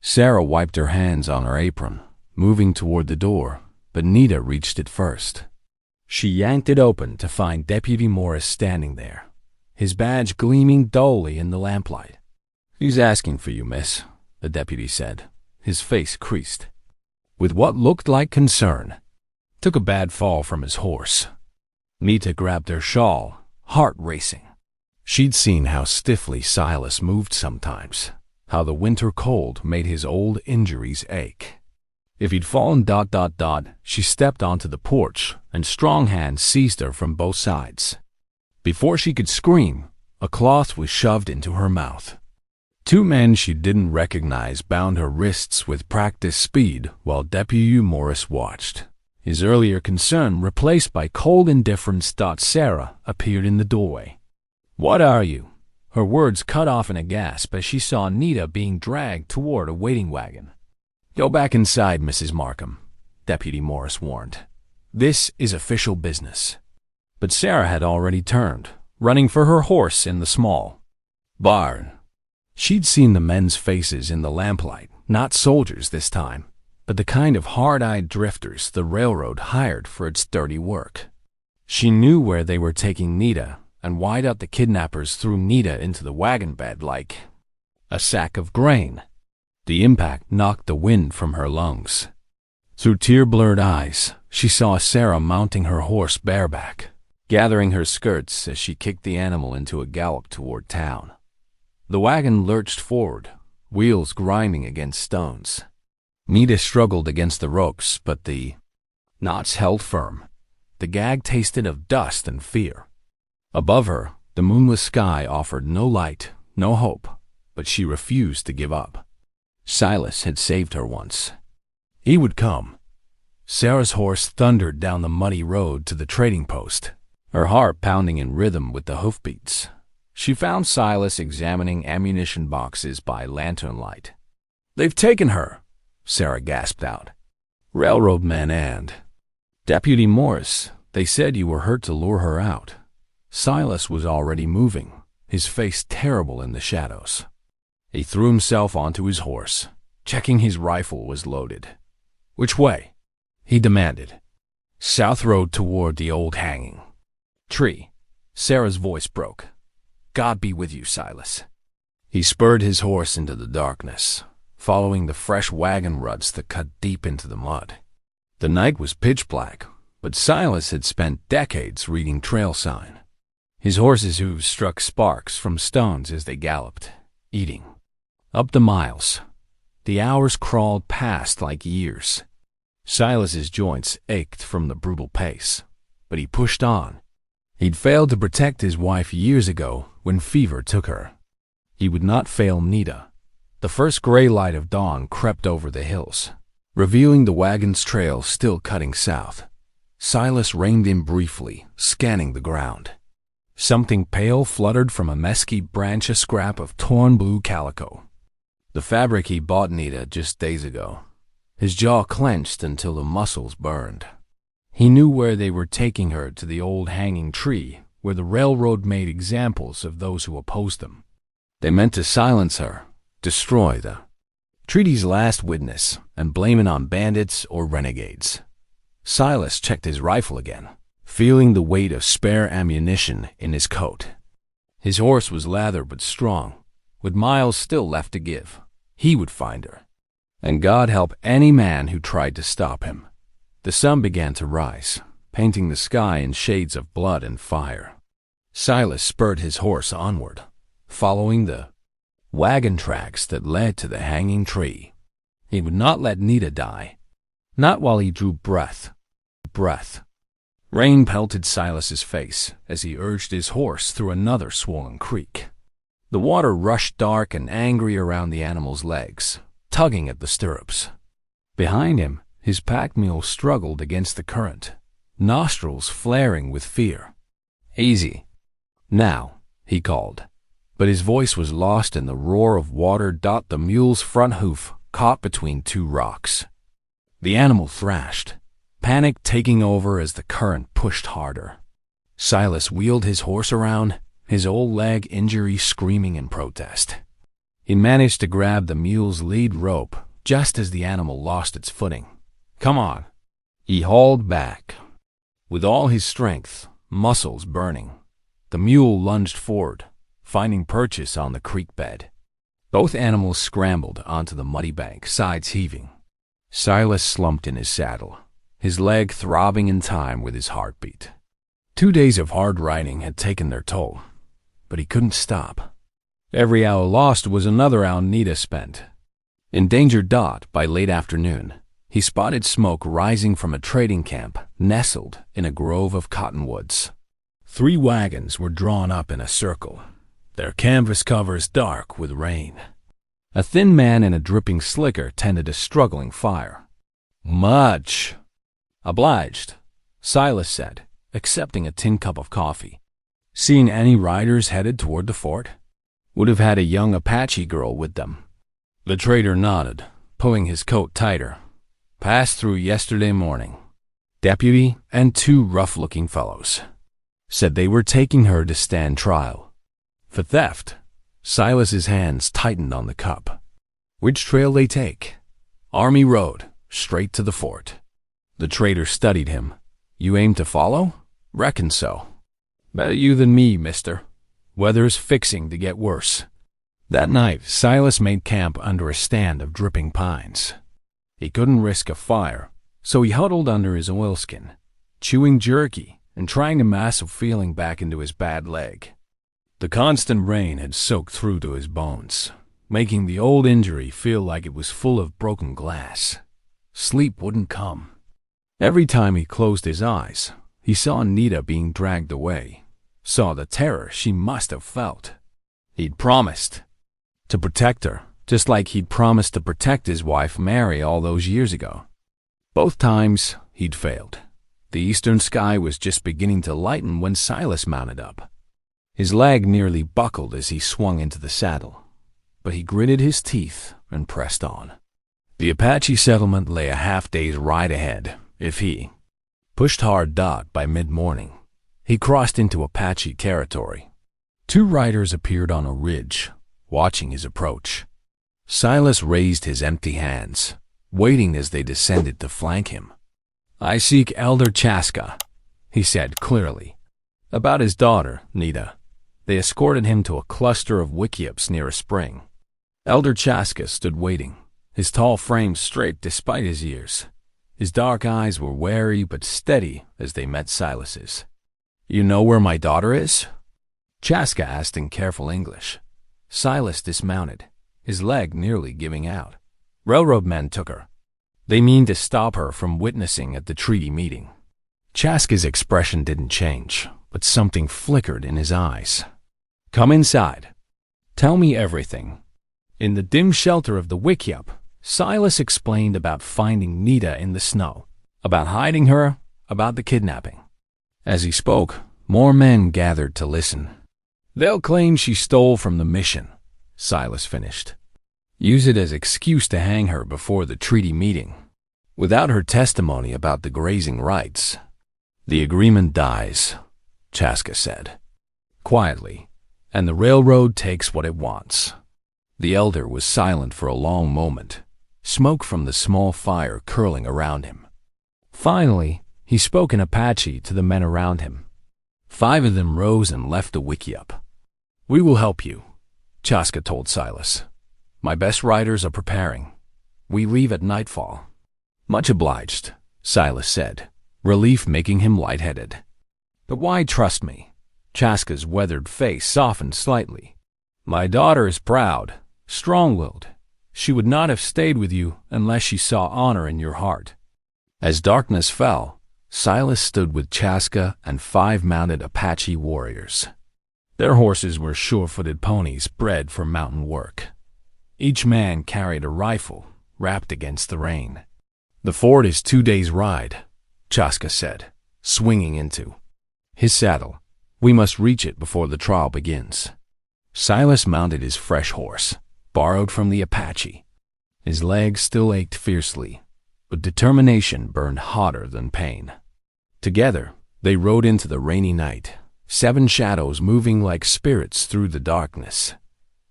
Speaker 1: Sarah wiped her hands on her apron, moving toward the door, but Nita reached it first. She yanked it open to find Deputy Morris standing there, his badge gleaming dully in the lamplight. "He's asking for you, miss," the deputy said, his face creased, with what looked like concern. "Took a bad fall from his horse." Nita grabbed her shawl, heart racing. She'd seen how stiffly Silas moved sometimes, how the winter cold made his old injuries ache. If he'd fallen... She stepped onto the porch, and strong hands seized her from both sides. Before she could scream, a cloth was shoved into her mouth. 2 men she didn't recognize bound her wrists with practiced speed while Deputy Morris watched, his earlier concern replaced by cold indifference. Sarah appeared in the doorway. "What are you?" Her words cut off in a gasp as she saw Nita being dragged toward a waiting wagon. "Go back inside, Mrs. Markham," Deputy Morris warned. "This is official business." But Sarah had already turned, running for her horse in the small barn. She'd seen the men's faces in the lamplight, not soldiers this time, but the kind of hard-eyed drifters the railroad hired for its dirty work. She knew where they were taking Nita and why the kidnappers threw Nita into the wagon bed like a sack of grain. The impact knocked the wind from her lungs. Through tear-blurred eyes, she saw Sarah mounting her horse bareback, gathering her skirts as she kicked the animal into a gallop toward town. The wagon lurched forward, wheels grinding against stones. Nita struggled against the ropes, but the knots held firm. The gag tasted of dust and fear. Above her, the moonless sky offered no light, no hope, but she refused to give up. Silas had saved her once. He would come. Sarah's horse thundered down the muddy road to the trading post, her heart pounding in rhythm with the hoofbeats. She found Silas examining ammunition boxes by lantern light. "They've taken her," Sarah gasped out. "Railroad men and..." "Deputy Morris, they said you were hurt to lure her out." Silas was already moving, his face terrible in the shadows. He threw himself onto his horse, checking his rifle was loaded. "Which way?" he demanded. "South road toward the old hanging tree." Sarah's voice broke. "God be with you, Silas." He spurred his horse into the darkness, following the fresh wagon ruts that cut deep into the mud. The night was pitch black, but Silas had spent decades reading trail sign. His horse's hooves struck sparks from stones as they galloped, eating. Up the miles, the hours crawled past like years. Silas's joints ached from the brutal pace, but he pushed on. He'd failed to protect his wife years ago when fever took her. He would not fail Nita. The first gray light of dawn crept over the hills, revealing the wagon's trail still cutting south. Silas reined in briefly, scanning the ground. Something pale fluttered from a mesquite branch, a scrap of torn blue calico. The fabric he bought Nita just days ago. His jaw clenched until the muscles burned. He knew where they were taking her, to the old hanging tree, where the railroad made examples of those who opposed them. They meant to silence her, destroy the treaty's last witness, and blame it on bandits or renegades. Silas checked his rifle again, feeling the weight of spare ammunition in his coat. His horse was lather but strong, with miles still left to give. He would find her, and God help any man who tried to stop him. The sun began to rise, painting the sky in shades of blood and fire. Silas spurred his horse onward, following the wagon tracks that led to the hanging tree. He would not let Nita die, not while he drew breath. Rain pelted Silas's face as he urged his horse through another swollen creek. The water rushed dark and angry around the animal's legs, tugging at the stirrups. Behind him, his pack mule struggled against the current, nostrils flaring with fear. "Easy. Now," he called, but his voice was lost in the roar of water. The mule's front hoof caught between two rocks. The animal thrashed, panic taking over as the current pushed harder. Silas wheeled his horse around, his old leg injury screaming in protest. He managed to grab the mule's lead rope just as the animal lost its footing. "Come on." He hauled back. With all his strength, muscles burning, the mule lunged forward, finding purchase on the creek bed. Both animals scrambled onto the muddy bank, sides heaving. Silas slumped in his saddle, his leg throbbing in time with his heartbeat. 2 days of hard riding had taken their toll, but he couldn't stop. Every hour lost was another hour Nita spent. In Danger Dot by late afternoon, he spotted smoke rising from a trading camp nestled in a grove of cottonwoods. 3 wagons were drawn up in a circle, their canvas covers dark with rain. A thin man in a dripping slicker tended a struggling fire. "Much obliged," Silas said, accepting a tin cup of coffee. "Seen any riders headed toward the fort?" "Would have had a young Apache girl with them." The trader nodded, pulling his coat tighter. "Passed through yesterday morning. Deputy and 2 rough-looking fellows. Said they were taking her to stand trial." "For theft?" Silas's hands tightened on the cup. "Which trail they take?" "Army Road, straight to the fort." The trader studied him. "You aim to follow?" "Reckon so." "Better you than me, mister. Weather's fixing to get worse." That night, Silas made camp under a stand of dripping pines. He couldn't risk a fire, so he huddled under his oilskin, chewing jerky and trying to mass a feeling back into his bad leg. The constant rain had soaked through to his bones, making the old injury feel like it was full of broken glass. Sleep wouldn't come. Every time he closed his eyes, he saw Nita being dragged away, saw the terror she must have felt. He'd promised to protect her, just like he'd promised to protect his wife Mary all those years ago. Both times, he'd failed. The eastern sky was just beginning to lighten when Silas mounted up. His leg nearly buckled as he swung into the saddle, but he gritted his teeth and pressed on. The Apache settlement lay a half-day's ride ahead if he pushed hard. By mid-morning, he crossed into Apache territory. 2 riders appeared on a ridge, watching his approach. Silas raised his empty hands, waiting as they descended to flank him. "I seek Elder Chaska," he said clearly. About his daughter, Nita. They escorted him to a cluster of wickiups near a spring. Elder Chaska stood waiting, his tall frame straight despite his years. His dark eyes were wary but steady as they met Silas's. "You know where my daughter is?" Chaska asked in careful English. Silas dismounted, his leg nearly giving out. "Railroad men took her. They mean to stop her from witnessing at the treaty meeting." Chaska's expression didn't change, but something flickered in his eyes. "Come inside. Tell me everything." In the dim shelter of the wickiup, Silas explained about finding Nita in the snow, about hiding her, about the kidnapping. As he spoke, more men gathered to listen. "They'll claim she stole from the mission," Silas finished. "Use it as excuse to hang her before the treaty meeting. Without her testimony about the grazing rights, the agreement dies. Chaska said, quietly, and the railroad takes what it wants. The elder was silent for a long moment, smoke from the small fire curling around him. Finally, he spoke in Apache to the men around him. 5 of them rose and left the wickiup. "We will help you," Chaska told Silas. "My best riders are preparing. We leave at nightfall." "Much obliged," Silas said, relief making him lightheaded. "But why trust me?" Chaska's weathered face softened slightly. "My daughter is proud, strong-willed. She would not have stayed with you unless she saw honor in your heart." As darkness fell, Silas stood with Chaska and 5 mounted Apache warriors. Their horses were sure-footed ponies bred for mountain work. Each man carried a rifle, wrapped against the rain. "The fort is 2 days' ride," Chaska said, swinging into his saddle. "We must reach it before the trial begins." Silas mounted his fresh horse, borrowed from the Apache. His legs still ached fiercely, but determination burned hotter than pain. Together, they rode into the rainy night, 7 shadows moving like spirits through the darkness.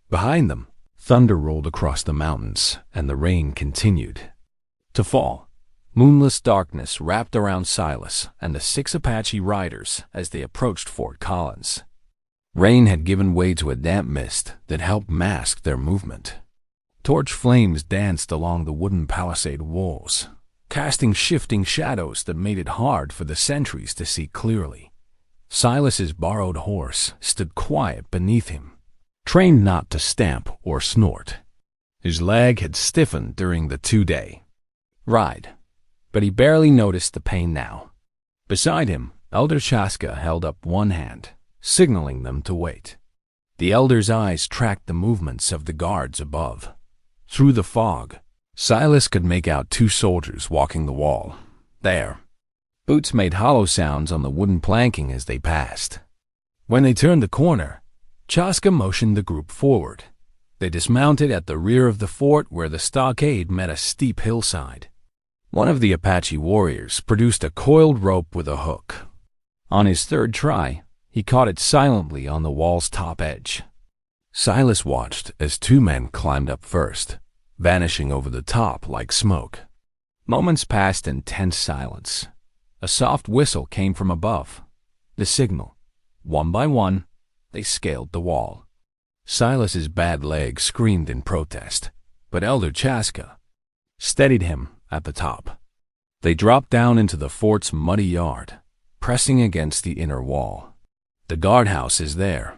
Speaker 1: Behind them, thunder rolled across the mountains, and the rain continued to fall. Moonless darkness wrapped around Silas and the 6 Apache riders as they approached Fort Collins. Rain had given way to a damp mist that helped mask their movement. Torch flames danced along the wooden palisade walls, casting shifting shadows that made it hard for the sentries to see clearly. Silas's borrowed horse stood quiet beneath him, trained not to stamp or snort. His leg had stiffened during the 2-day ride, but he barely noticed the pain now. Beside him, Elder Chaska held up one hand, signaling them to wait. The elder's eyes tracked the movements of the guards above. Through the fog, Silas could make out 2 soldiers walking the wall. There. Boots made hollow sounds on the wooden planking as they passed. When they turned the corner, Chaska motioned the group forward. They dismounted at the rear of the fort where the stockade met a steep hillside. One of the Apache warriors produced a coiled rope with a hook. On his 3rd try, he caught it silently on the wall's top edge. Silas watched as 2 men climbed up first, vanishing over the top like smoke. Moments passed in tense silence. A soft whistle came from above. The signal. One by one, they scaled the wall. Silas's bad leg screamed in protest, but Elder Chaska steadied him at the top. They dropped down into the fort's muddy yard, pressing against the inner wall. "The guardhouse is there."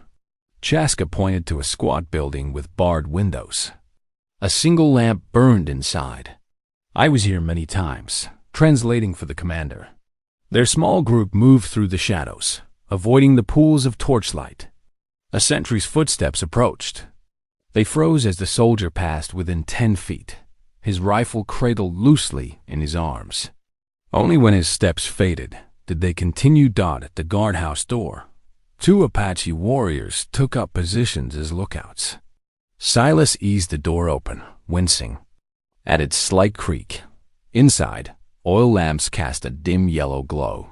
Speaker 1: Chaska pointed to a squat building with barred windows. A single lamp burned inside. "I was here many times, translating for the commander." Their small group moved through the shadows, avoiding the pools of torchlight. A sentry's footsteps approached. They froze as the soldier passed within 10 feet, his rifle cradled loosely in his arms. Only when his steps faded did they continue dot at the guardhouse door. 2 Apache warriors took up positions as lookouts. Silas eased the door open, wincing. At its slight creak, inside, oil lamps cast a dim yellow glow.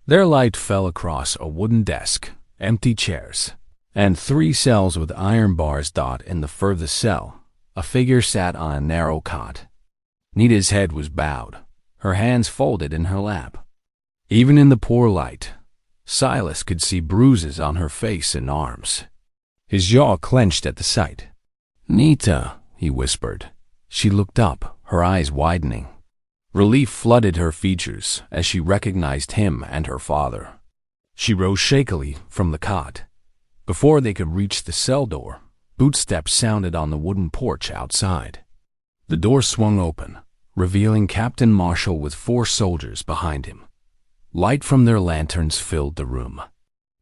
Speaker 1: Their light fell across a wooden desk, empty chairs, and 3 cells with iron bars dot in the furthest cell. A figure sat on a narrow cot. Nita's head was bowed, her hands folded in her lap. Even in the poor light, Silas could see bruises on her face and arms. His jaw clenched at the sight. "Nita," he whispered. She looked up, her eyes widening. Relief flooded her features as she recognized him and her father. She rose shakily from the cot. Before they could reach the cell door, bootsteps sounded on the wooden porch outside. The door swung open, revealing Captain Marshall with 4 soldiers behind him. Light from their lanterns filled the room.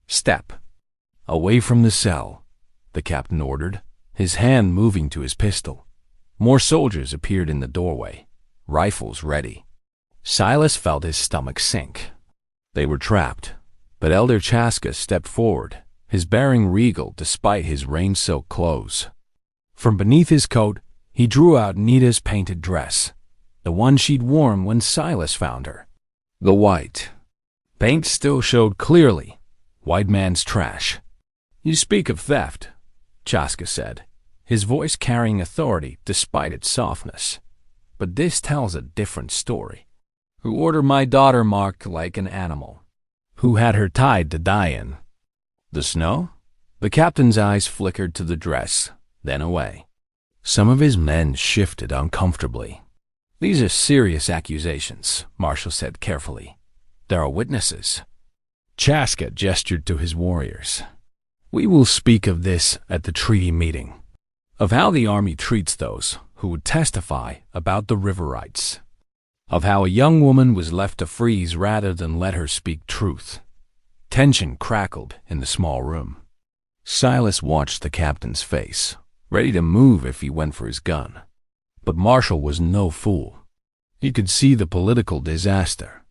Speaker 1: "Step away from the cell," the captain ordered, his hand moving to his pistol. More soldiers appeared in the doorway, rifles ready. Silas felt his stomach sink. They were trapped, but Elder Chaska stepped forward, his bearing regal despite his rain-soaked clothes. From beneath his coat, he drew out Nita's painted dress, the one she'd worn when Silas found her. The white paint still showed clearly, white man's trash. You speak of theft, Chaska said, his voice carrying authority despite its softness. But this tells a different story. Who ordered my daughter marked like an animal? Who had her tied to die in? The snow? The captain's eyes flickered to the dress, then away. Some of his men shifted uncomfortably. These are serious accusations, Marshall said carefully. There are witnesses. Chaska gestured to his warriors. We will speak of this at the treaty meeting, of how the army treats those who would testify about the river rights, of how a young woman was left to freeze rather than let her speak truth. Tension crackled in the small room. Silas watched the captain's face, ready to move if he went for his gun. But Marshall was no fool. He could see the political disaster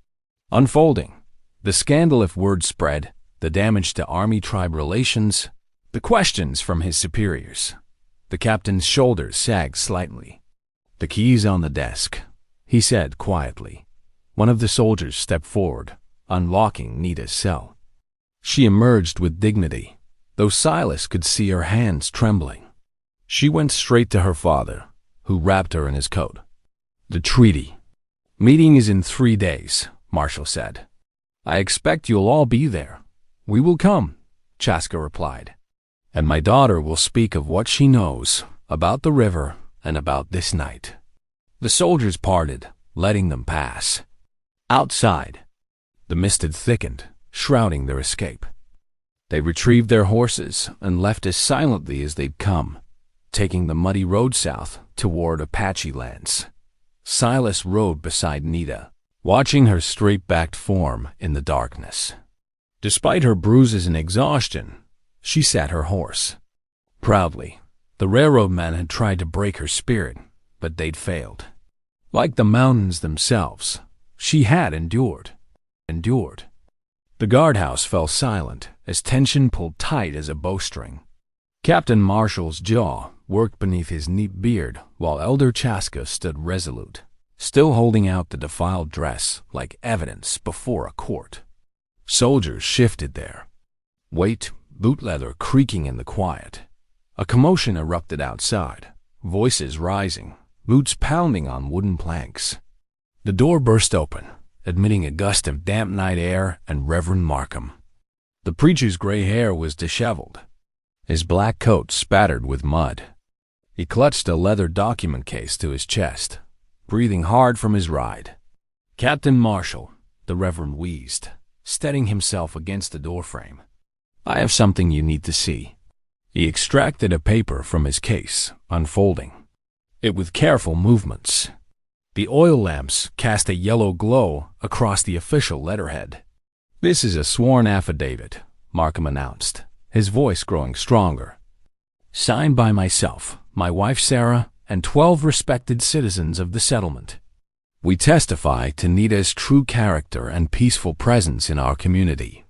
Speaker 1: unfolding, the scandal if word spread, the damage to army-tribe relations, the questions from his superiors. The captain's shoulders sagged slightly. The key's on the desk, he said quietly. One of the soldiers stepped forward, unlocking Nita's cell. She emerged with dignity, though Silas could see her hands trembling. She went straight to her father, who wrapped her in his coat. The treaty. Meeting is in 3 days, Marshall said. I expect you'll all be there. We will come, Chaska replied. And my daughter will speak of what she knows about the river and about this night. The soldiers parted, letting them pass. Outside, the mist had thickened, shrouding their escape. They retrieved their horses and left as silently as they'd come, taking the muddy road south toward Apache lands. Silas rode beside Nita, watching her straight-backed form in the darkness. Despite her bruises and exhaustion, she sat her horse. Proudly, the railroad men had tried to break her spirit, but they'd failed. Like the mountains themselves, she had endured. The guardhouse fell silent as tension pulled tight as a bowstring. Captain Marshall's jaw worked beneath his neat beard while Elder Chaska stood resolute, still holding out the defiled dress like evidence before a court. Soldiers shifted there, weight, boot leather creaking in the quiet. A commotion erupted outside, voices rising, boots pounding on wooden planks. The door burst open, admitting a gust of damp night air and Reverend Markham. The preacher's gray hair was disheveled, his black coat spattered with mud. He clutched a leather document case to his chest, breathing hard from his ride. Captain Marshall, the Reverend wheezed, steadying himself against the doorframe. I have something you need to see. He extracted a paper from his case, unfolding it with careful movements. The oil lamps cast a yellow glow across the official letterhead. This is a sworn affidavit, Markham announced, his voice growing stronger. Signed by myself, my wife Sarah, and 12 respected citizens of the settlement. We testify to Nita's true character and peaceful presence in our community.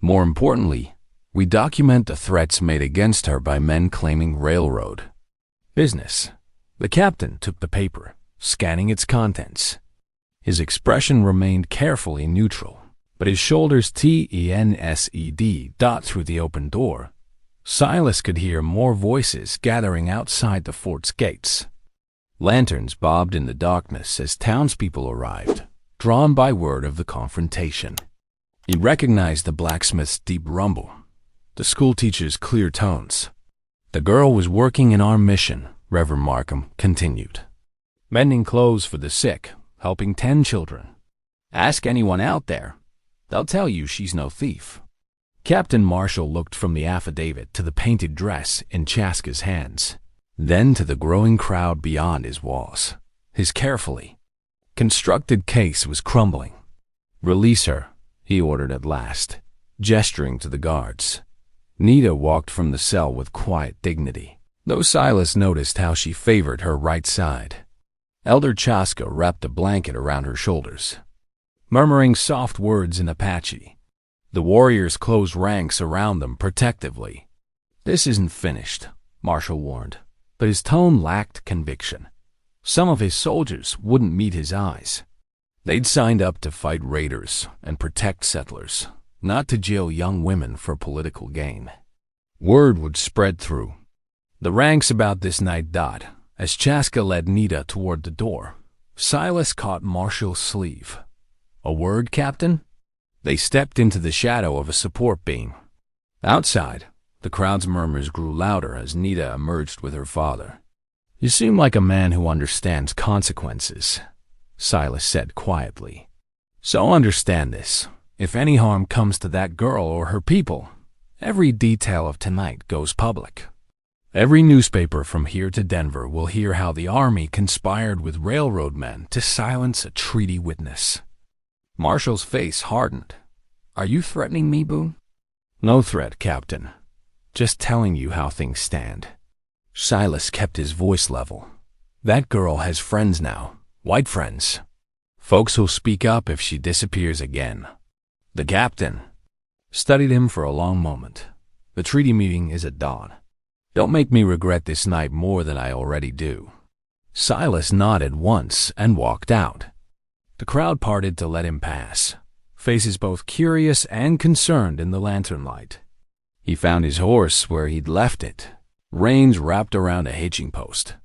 Speaker 1: More importantly, we document the threats made against her by men claiming railroad business. The captain took the paper, scanning its contents. His expression remained carefully neutral, but his shoulders tensed through the open door. Silas could hear more voices gathering outside the fort's gates. Lanterns bobbed in the darkness as townspeople arrived, drawn by word of the confrontation. He recognized the blacksmith's deep rumble, the schoolteacher's clear tones. The girl was working in our mission, Reverend Markham continued. Mending clothes for the sick, helping 10 children. Ask anyone out there. They'll tell you she's no thief. Captain Marshall looked from the affidavit to the painted dress in Chaska's hands, then to the growing crowd beyond his walls. His carefully constructed case was crumbling. Release her, he ordered at last, gesturing to the guards. Nita walked from the cell with quiet dignity, though Silas noticed how she favored her right side. Elder Chaska wrapped a blanket around her shoulders, murmuring soft words in Apache. The warriors closed ranks around them protectively. This isn't finished, Marshall warned, but his tone lacked conviction. Some of his soldiers wouldn't meet his eyes. They'd signed up to fight raiders and protect settlers, not to jail young women for political gain. Word would spread through the ranks about this night. As Chaska led Nita toward the door, Silas caught Marshall's sleeve. "A word, Captain?" They stepped into the shadow of a support beam. Outside, the crowd's murmurs grew louder as Nita emerged with her father. "You seem like a man who understands consequences," Silas said quietly. "So understand this. If any harm comes to that girl or her people, every detail of tonight goes public. Every newspaper from here to Denver will hear how the Army conspired with railroad men to silence a treaty witness." Marshall's face hardened. "Are you threatening me, Boone?" "No threat, Captain. Just telling you how things stand." Silas kept his voice level. "That girl has friends now, white friends. Folks who'll speak up if she disappears again." The captain studied him for a long moment. "The treaty meeting is at dawn. Don't make me regret this night more than I already do." Silas nodded once and walked out. The crowd parted to let him pass, faces both curious and concerned in the lantern light. He found his horse where he'd left it, reins wrapped around a hitching post.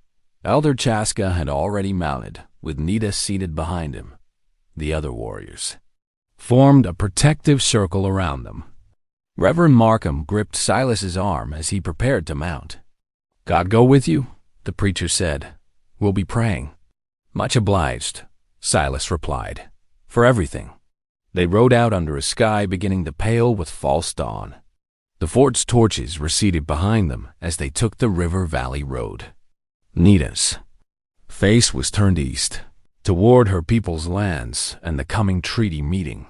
Speaker 1: Elder Chaska had already mounted, with Nita seated behind him. The other warriors formed a protective circle around them. Reverend Markham gripped Silas's arm as he prepared to mount. "God go with you," the preacher said. "We'll be praying." "Much obliged," Silas replied, "for everything." They rode out under a sky beginning to pale with false dawn. The fort's torches receded behind them as they took the River Valley Road. Nita's face was turned east, toward her people's lands and the coming treaty meeting.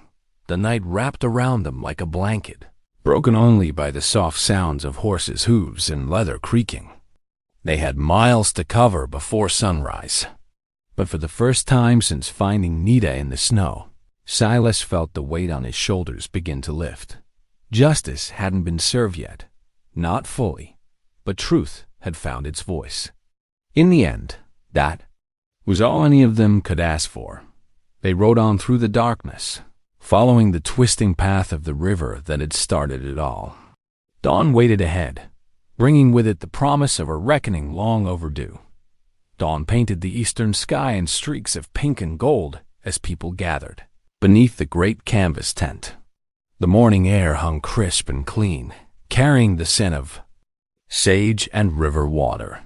Speaker 1: The night wrapped around them like a blanket, broken only by the soft sounds of horses' hooves and leather creaking. They had miles to cover before sunrise. But for the first time since finding Nita in the snow, Silas felt the weight on his shoulders begin to lift. Justice hadn't been served yet, not fully, but truth had found its voice. In the end, that was all any of them could ask for. They rode on through the darkness, following the twisting path of the river that had started it all. Dawn waited ahead, bringing with it the promise of a reckoning long overdue. Dawn painted the eastern sky in streaks of pink and gold as people gathered beneath the great canvas tent. The morning air hung crisp and clean, carrying the scent of sage and river water.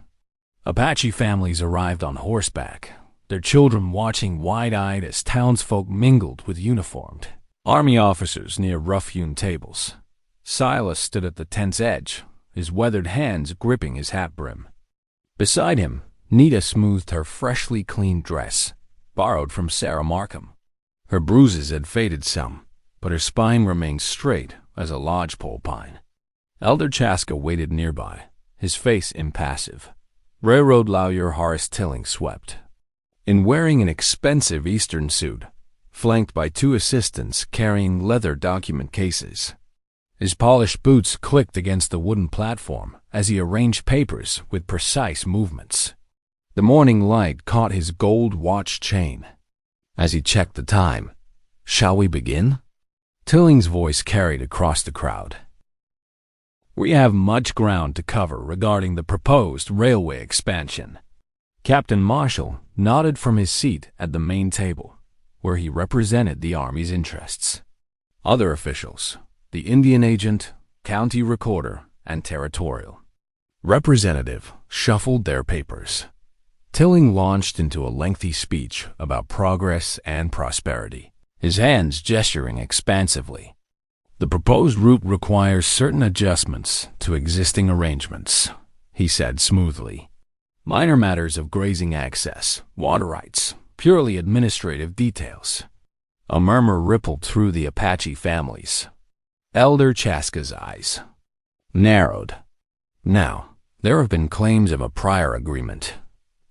Speaker 1: Apache families arrived on horseback, their children watching wide-eyed as townsfolk mingled with uniformed Army officers near rough-hewn tables. Silas stood at the tent's edge, his weathered hands gripping his hat brim. Beside him, Nita smoothed her freshly cleaned dress, borrowed from Sarah Markham. Her bruises had faded some, but her spine remained straight as a lodgepole pine. Elder Chaska waited nearby, his face impassive. Railroad lawyer Horace Tilling swept. In wearing an expensive Eastern suit, flanked by two assistants carrying leather document cases. His polished boots clicked against the wooden platform as he arranged papers with precise movements. The morning light caught his gold watch chain. As he checked the time, "Shall we begin?" Tilling's voice carried across the crowd. "We have much ground to cover regarding the proposed railway expansion." Captain Marshall nodded from his seat at the main table, where he represented the Army's interests. Other officials, the Indian agent, county recorder, and territorial representative, shuffled their papers. Tilling launched into a lengthy speech about progress and prosperity, his hands gesturing expansively. "The proposed route requires certain adjustments to existing arrangements," he said smoothly. "Minor matters of grazing access, water rights, purely administrative details." A murmur rippled through the Apache families. Elder Chaska's eyes narrowed. "Now, there have been claims of a prior agreement,"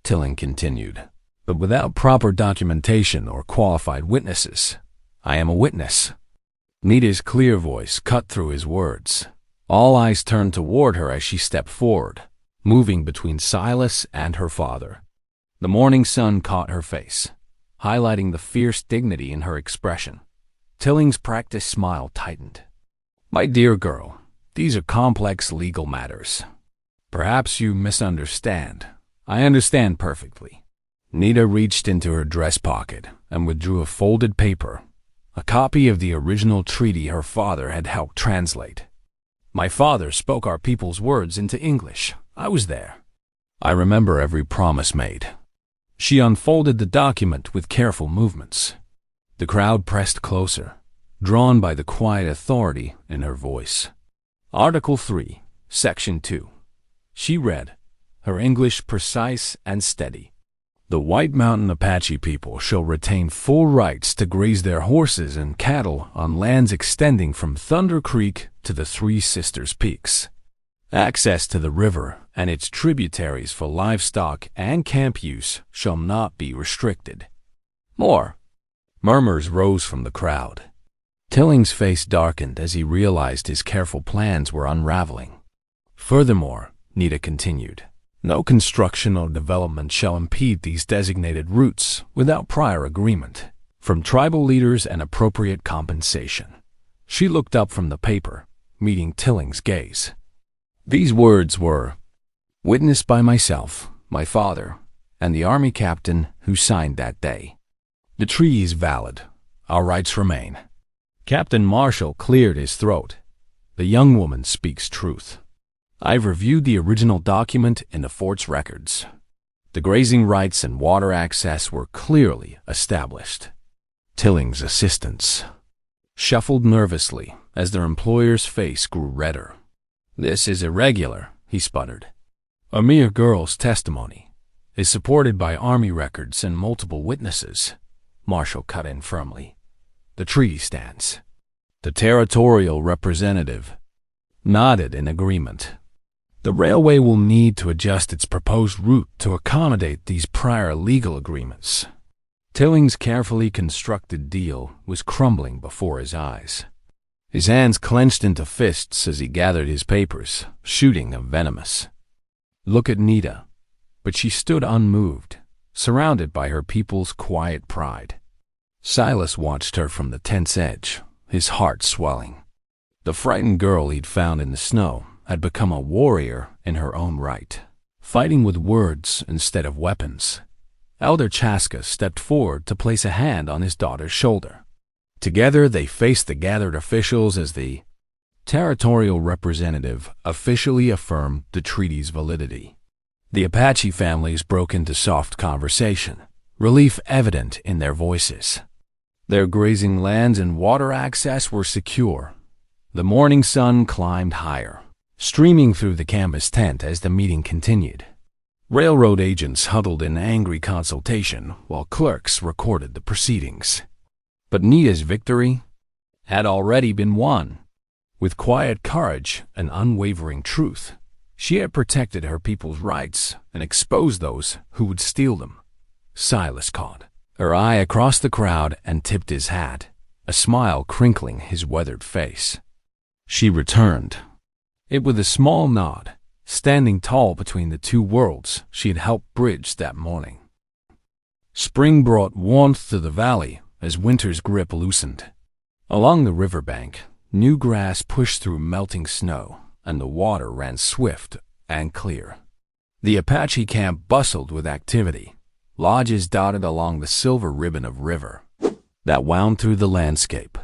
Speaker 1: Tilling continued, "but without proper documentation or qualified witnesses. I am a witness." Nita's clear voice cut through his words. All eyes turned toward her as she stepped forward, moving between Silas and her father. The morning sun caught her face, highlighting the fierce dignity in her expression. Tilling's practiced smile tightened. My dear girl, these are complex legal matters. Perhaps you misunderstand. I understand perfectly. Nita reached into her dress pocket and withdrew a folded paper, a copy of the original treaty her father had helped translate. My father spoke our people's words into English. I was there. I remember every promise made. She unfolded the document with careful movements. The crowd pressed closer, drawn by the quiet authority in her voice. Article 3, Section 2. She read, her English precise and steady. The White Mountain Apache people shall retain full rights to graze their horses and cattle on lands extending from Thunder Creek to the Three Sisters Peaks. Access to the river and its tributaries for livestock and camp use shall not be restricted. More. Murmurs rose from the crowd. Tilling's face darkened as he realized his careful plans were unraveling. Furthermore, Nita continued, no construction or development shall impede these designated routes without prior agreement from tribal leaders and appropriate compensation. She looked up from the paper, meeting Tilling's gaze. These words were witnessed by myself, my father, and the army captain who signed that day. The treaty is valid. Our rights remain. Captain Marshall cleared his throat. The young woman speaks truth. I've reviewed the original document in the fort's records. The grazing rights and water access were clearly established. Tilling's assistants shuffled nervously as their employer's face grew redder. This is irregular, he sputtered. A mere girl's testimony is supported by army records and multiple witnesses, Marshall cut in firmly. The treaty stands. The territorial representative nodded in agreement. The railway will need to adjust its proposed route to accommodate these prior legal agreements. Tilling's carefully constructed deal was crumbling before his eyes. His hands clenched into fists as he gathered his papers, shooting venomous. Look at Nita. But she stood unmoved, surrounded by her people's quiet pride. Silas watched her from the tent's edge, his heart swelling. The frightened girl he'd found in the snow had become a warrior in her own right, fighting with words instead of weapons. Elder Chaska stepped forward to place a hand on his daughter's shoulder. Together they faced the gathered officials as the territorial representative officially affirmed the treaty's validity. The Apache families broke into soft conversation, relief evident in their voices. Their grazing lands and water access were secure. The morning sun climbed higher, streaming through the canvas tent as the meeting continued. Railroad agents huddled in angry consultation while clerks recorded the proceedings. But Nita's victory had already been won. With quiet courage and unwavering truth, she had protected her people's rights and exposed those who would steal them. Silas caught her eye across the crowd and tipped his hat, a smile crinkling his weathered face. She returned it with a small nod, standing tall between the two worlds she had helped bridge that morning. Spring brought warmth to the valley as winter's grip loosened. Along the riverbank, new grass pushed through melting snow, and the water ran swift and clear. The Apache camp bustled with activity, lodges dotted along the silver ribbon of river that wound through the landscape.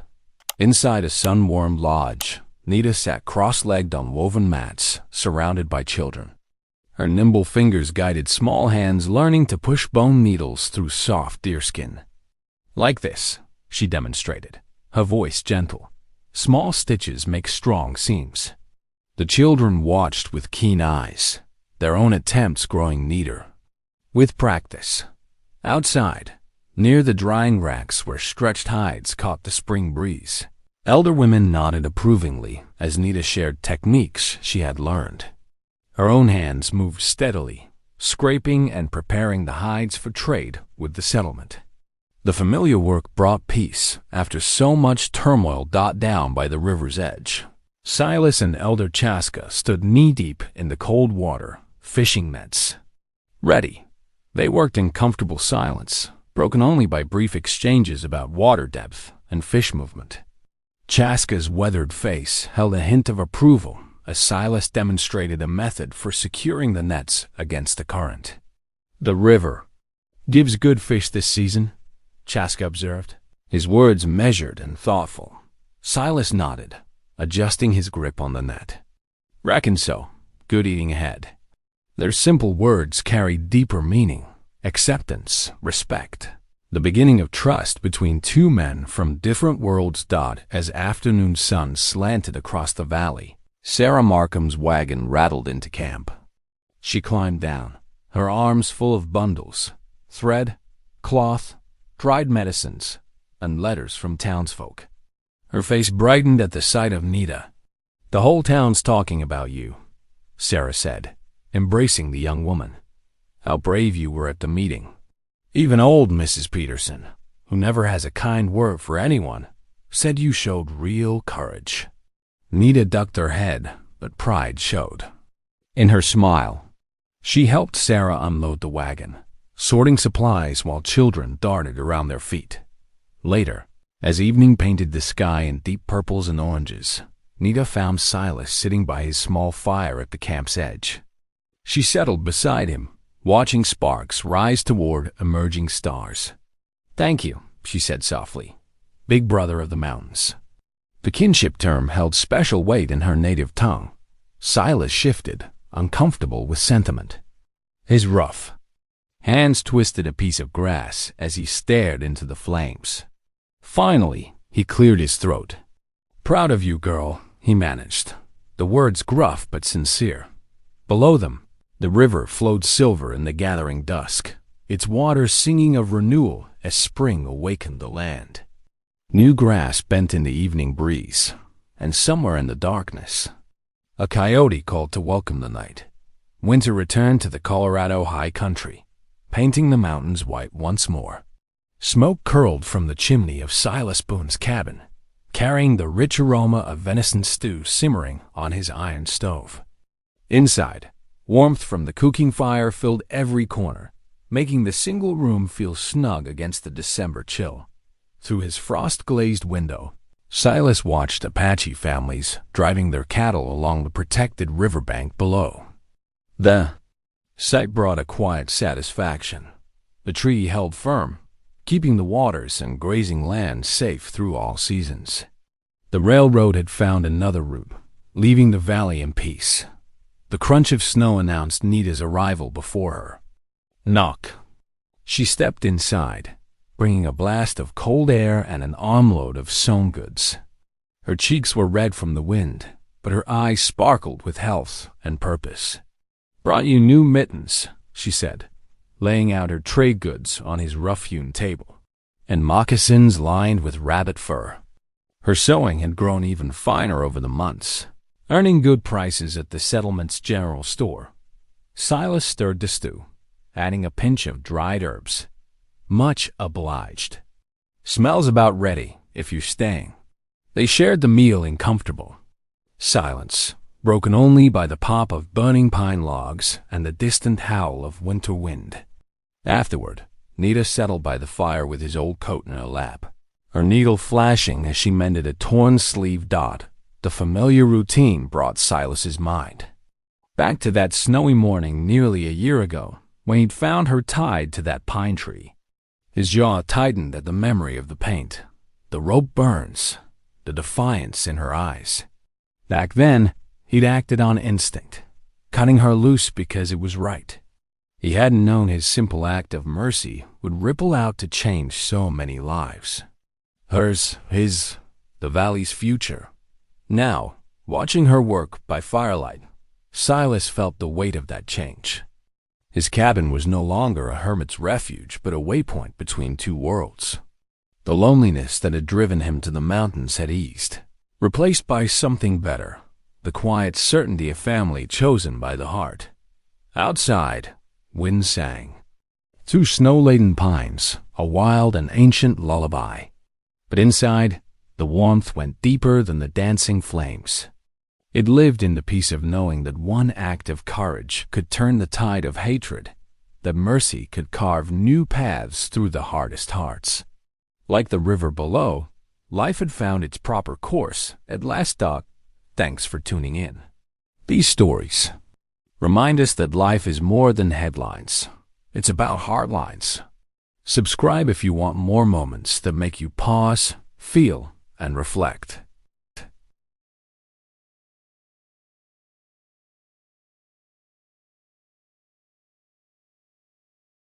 Speaker 1: Inside a sun-warmed lodge, Nita sat cross-legged on woven mats, surrounded by children. Her nimble fingers guided small hands learning to push bone needles through soft deerskin. Like this, she demonstrated, her voice gentle. Small stitches make strong seams. The children watched with keen eyes, their own attempts growing neater. With practice, outside, near the drying racks where stretched hides caught the spring breeze, elder women nodded approvingly as Nita shared techniques she had learned. Her own hands moved steadily, scraping and preparing the hides for trade with the settlement. The familiar work brought peace after so much turmoil down by the river's edge. Silas and Elder Chaska stood knee-deep in the cold water, fishing nets. Ready, they worked in comfortable silence, broken only by brief exchanges about water depth and fish movement. Chaska's weathered face held a hint of approval as Silas demonstrated a method for securing the nets against the current. "The river gives good fish this season," Chaska observed, his words measured and thoughtful. Silas nodded, adjusting his grip on the net. "Reckon so. Good eating ahead." Their simple words carried deeper meaning: acceptance, respect, the beginning of trust between two men from different worlds. As afternoon sun slanted across the valley, Sarah Markham's wagon rattled into camp. She climbed down, her arms full of bundles, thread, cloth, dried medicines, and letters from townsfolk. Her face brightened at the sight of Nita. "The whole town's talking about you," Sarah said, embracing the young woman. "How brave you were at the meeting. Even old Mrs. Peterson, who never has a kind word for anyone, said you showed real courage." Nita ducked her head, but pride showed in her smile. She helped Sarah unload the wagon, sorting supplies while children darted around their feet. Later, as evening painted the sky in deep purples and oranges, Nita found Silas sitting by his small fire at the camp's edge. She settled beside him, watching sparks rise toward emerging stars. "Thank you," she said softly, "Big Brother of the Mountains." The kinship term held special weight in her native tongue. Silas shifted, uncomfortable with sentiment. His rough hands twisted a piece of grass as he stared into the flames. Finally, he cleared his throat. "Proud of you, girl," he managed, the words gruff but sincere. Below them, the river flowed silver in the gathering dusk, its waters singing of renewal as spring awakened the land. New grass bent in the evening breeze, and somewhere in the darkness, a coyote called to welcome the night. Winter returned to the Colorado high country, painting the mountains white once more. Smoke curled from the chimney of Silas Boone's cabin, carrying the rich aroma of venison stew simmering on his iron stove. Inside, warmth from the cooking fire filled every corner, making the single room feel snug against the December chill. Through his frost-glazed window, Silas watched Apache families driving their cattle along the protected riverbank below. The sight brought a quiet satisfaction. The tree held firm, keeping the waters and grazing land safe through all seasons. The railroad had found another route, leaving the valley in peace. The crunch of snow announced Nita's arrival before her. Knock. She stepped inside, bringing a blast of cold air and an armload of sewn goods. Her cheeks were red from the wind, but her eyes sparkled with health and purpose. "Brought you new mittens," she said, laying out her trade goods on his rough-hewn table, and moccasins lined with rabbit fur. Her sewing had grown even finer over the months, earning good prices at the settlement's general store. Silas stirred the stew, adding a pinch of dried herbs. "Much obliged. Smells about ready, if you're staying." They shared the meal in comfortable silence, broken only by the pop of burning pine logs and the distant howl of winter wind. Afterward, Nita settled by the fire with his old coat in her lap, her needle flashing as she mended a torn sleeve dot. The familiar routine brought Silas's mind back to that snowy morning nearly a year ago when he'd found her tied to that pine tree. His jaw tightened at the memory of the paint, the rope burns, the defiance in her eyes. Back then, he'd acted on instinct, cutting her loose because it was right. He hadn't known his simple act of mercy would ripple out to change so many lives. Hers, his, the valley's future. Now, watching her work by firelight, Silas felt the weight of that change. His cabin was no longer a hermit's refuge, but a waypoint between two worlds. The loneliness that had driven him to the mountains had eased, replaced by something better, the quiet certainty of family chosen by the heart. Outside, wind sang. Through snow-laden pines, a wild and ancient lullaby. But inside, the warmth went deeper than the dancing flames. It lived in the peace of knowing that one act of courage could turn the tide of hatred, that mercy could carve new paths through the hardest hearts. Like the river below, Life had found its proper course. At last, Doc. Thanks for tuning in. These stories remind us that life is more than headlines. It's about hard lines. Subscribe if you want more moments that make you pause, feel, and reflect.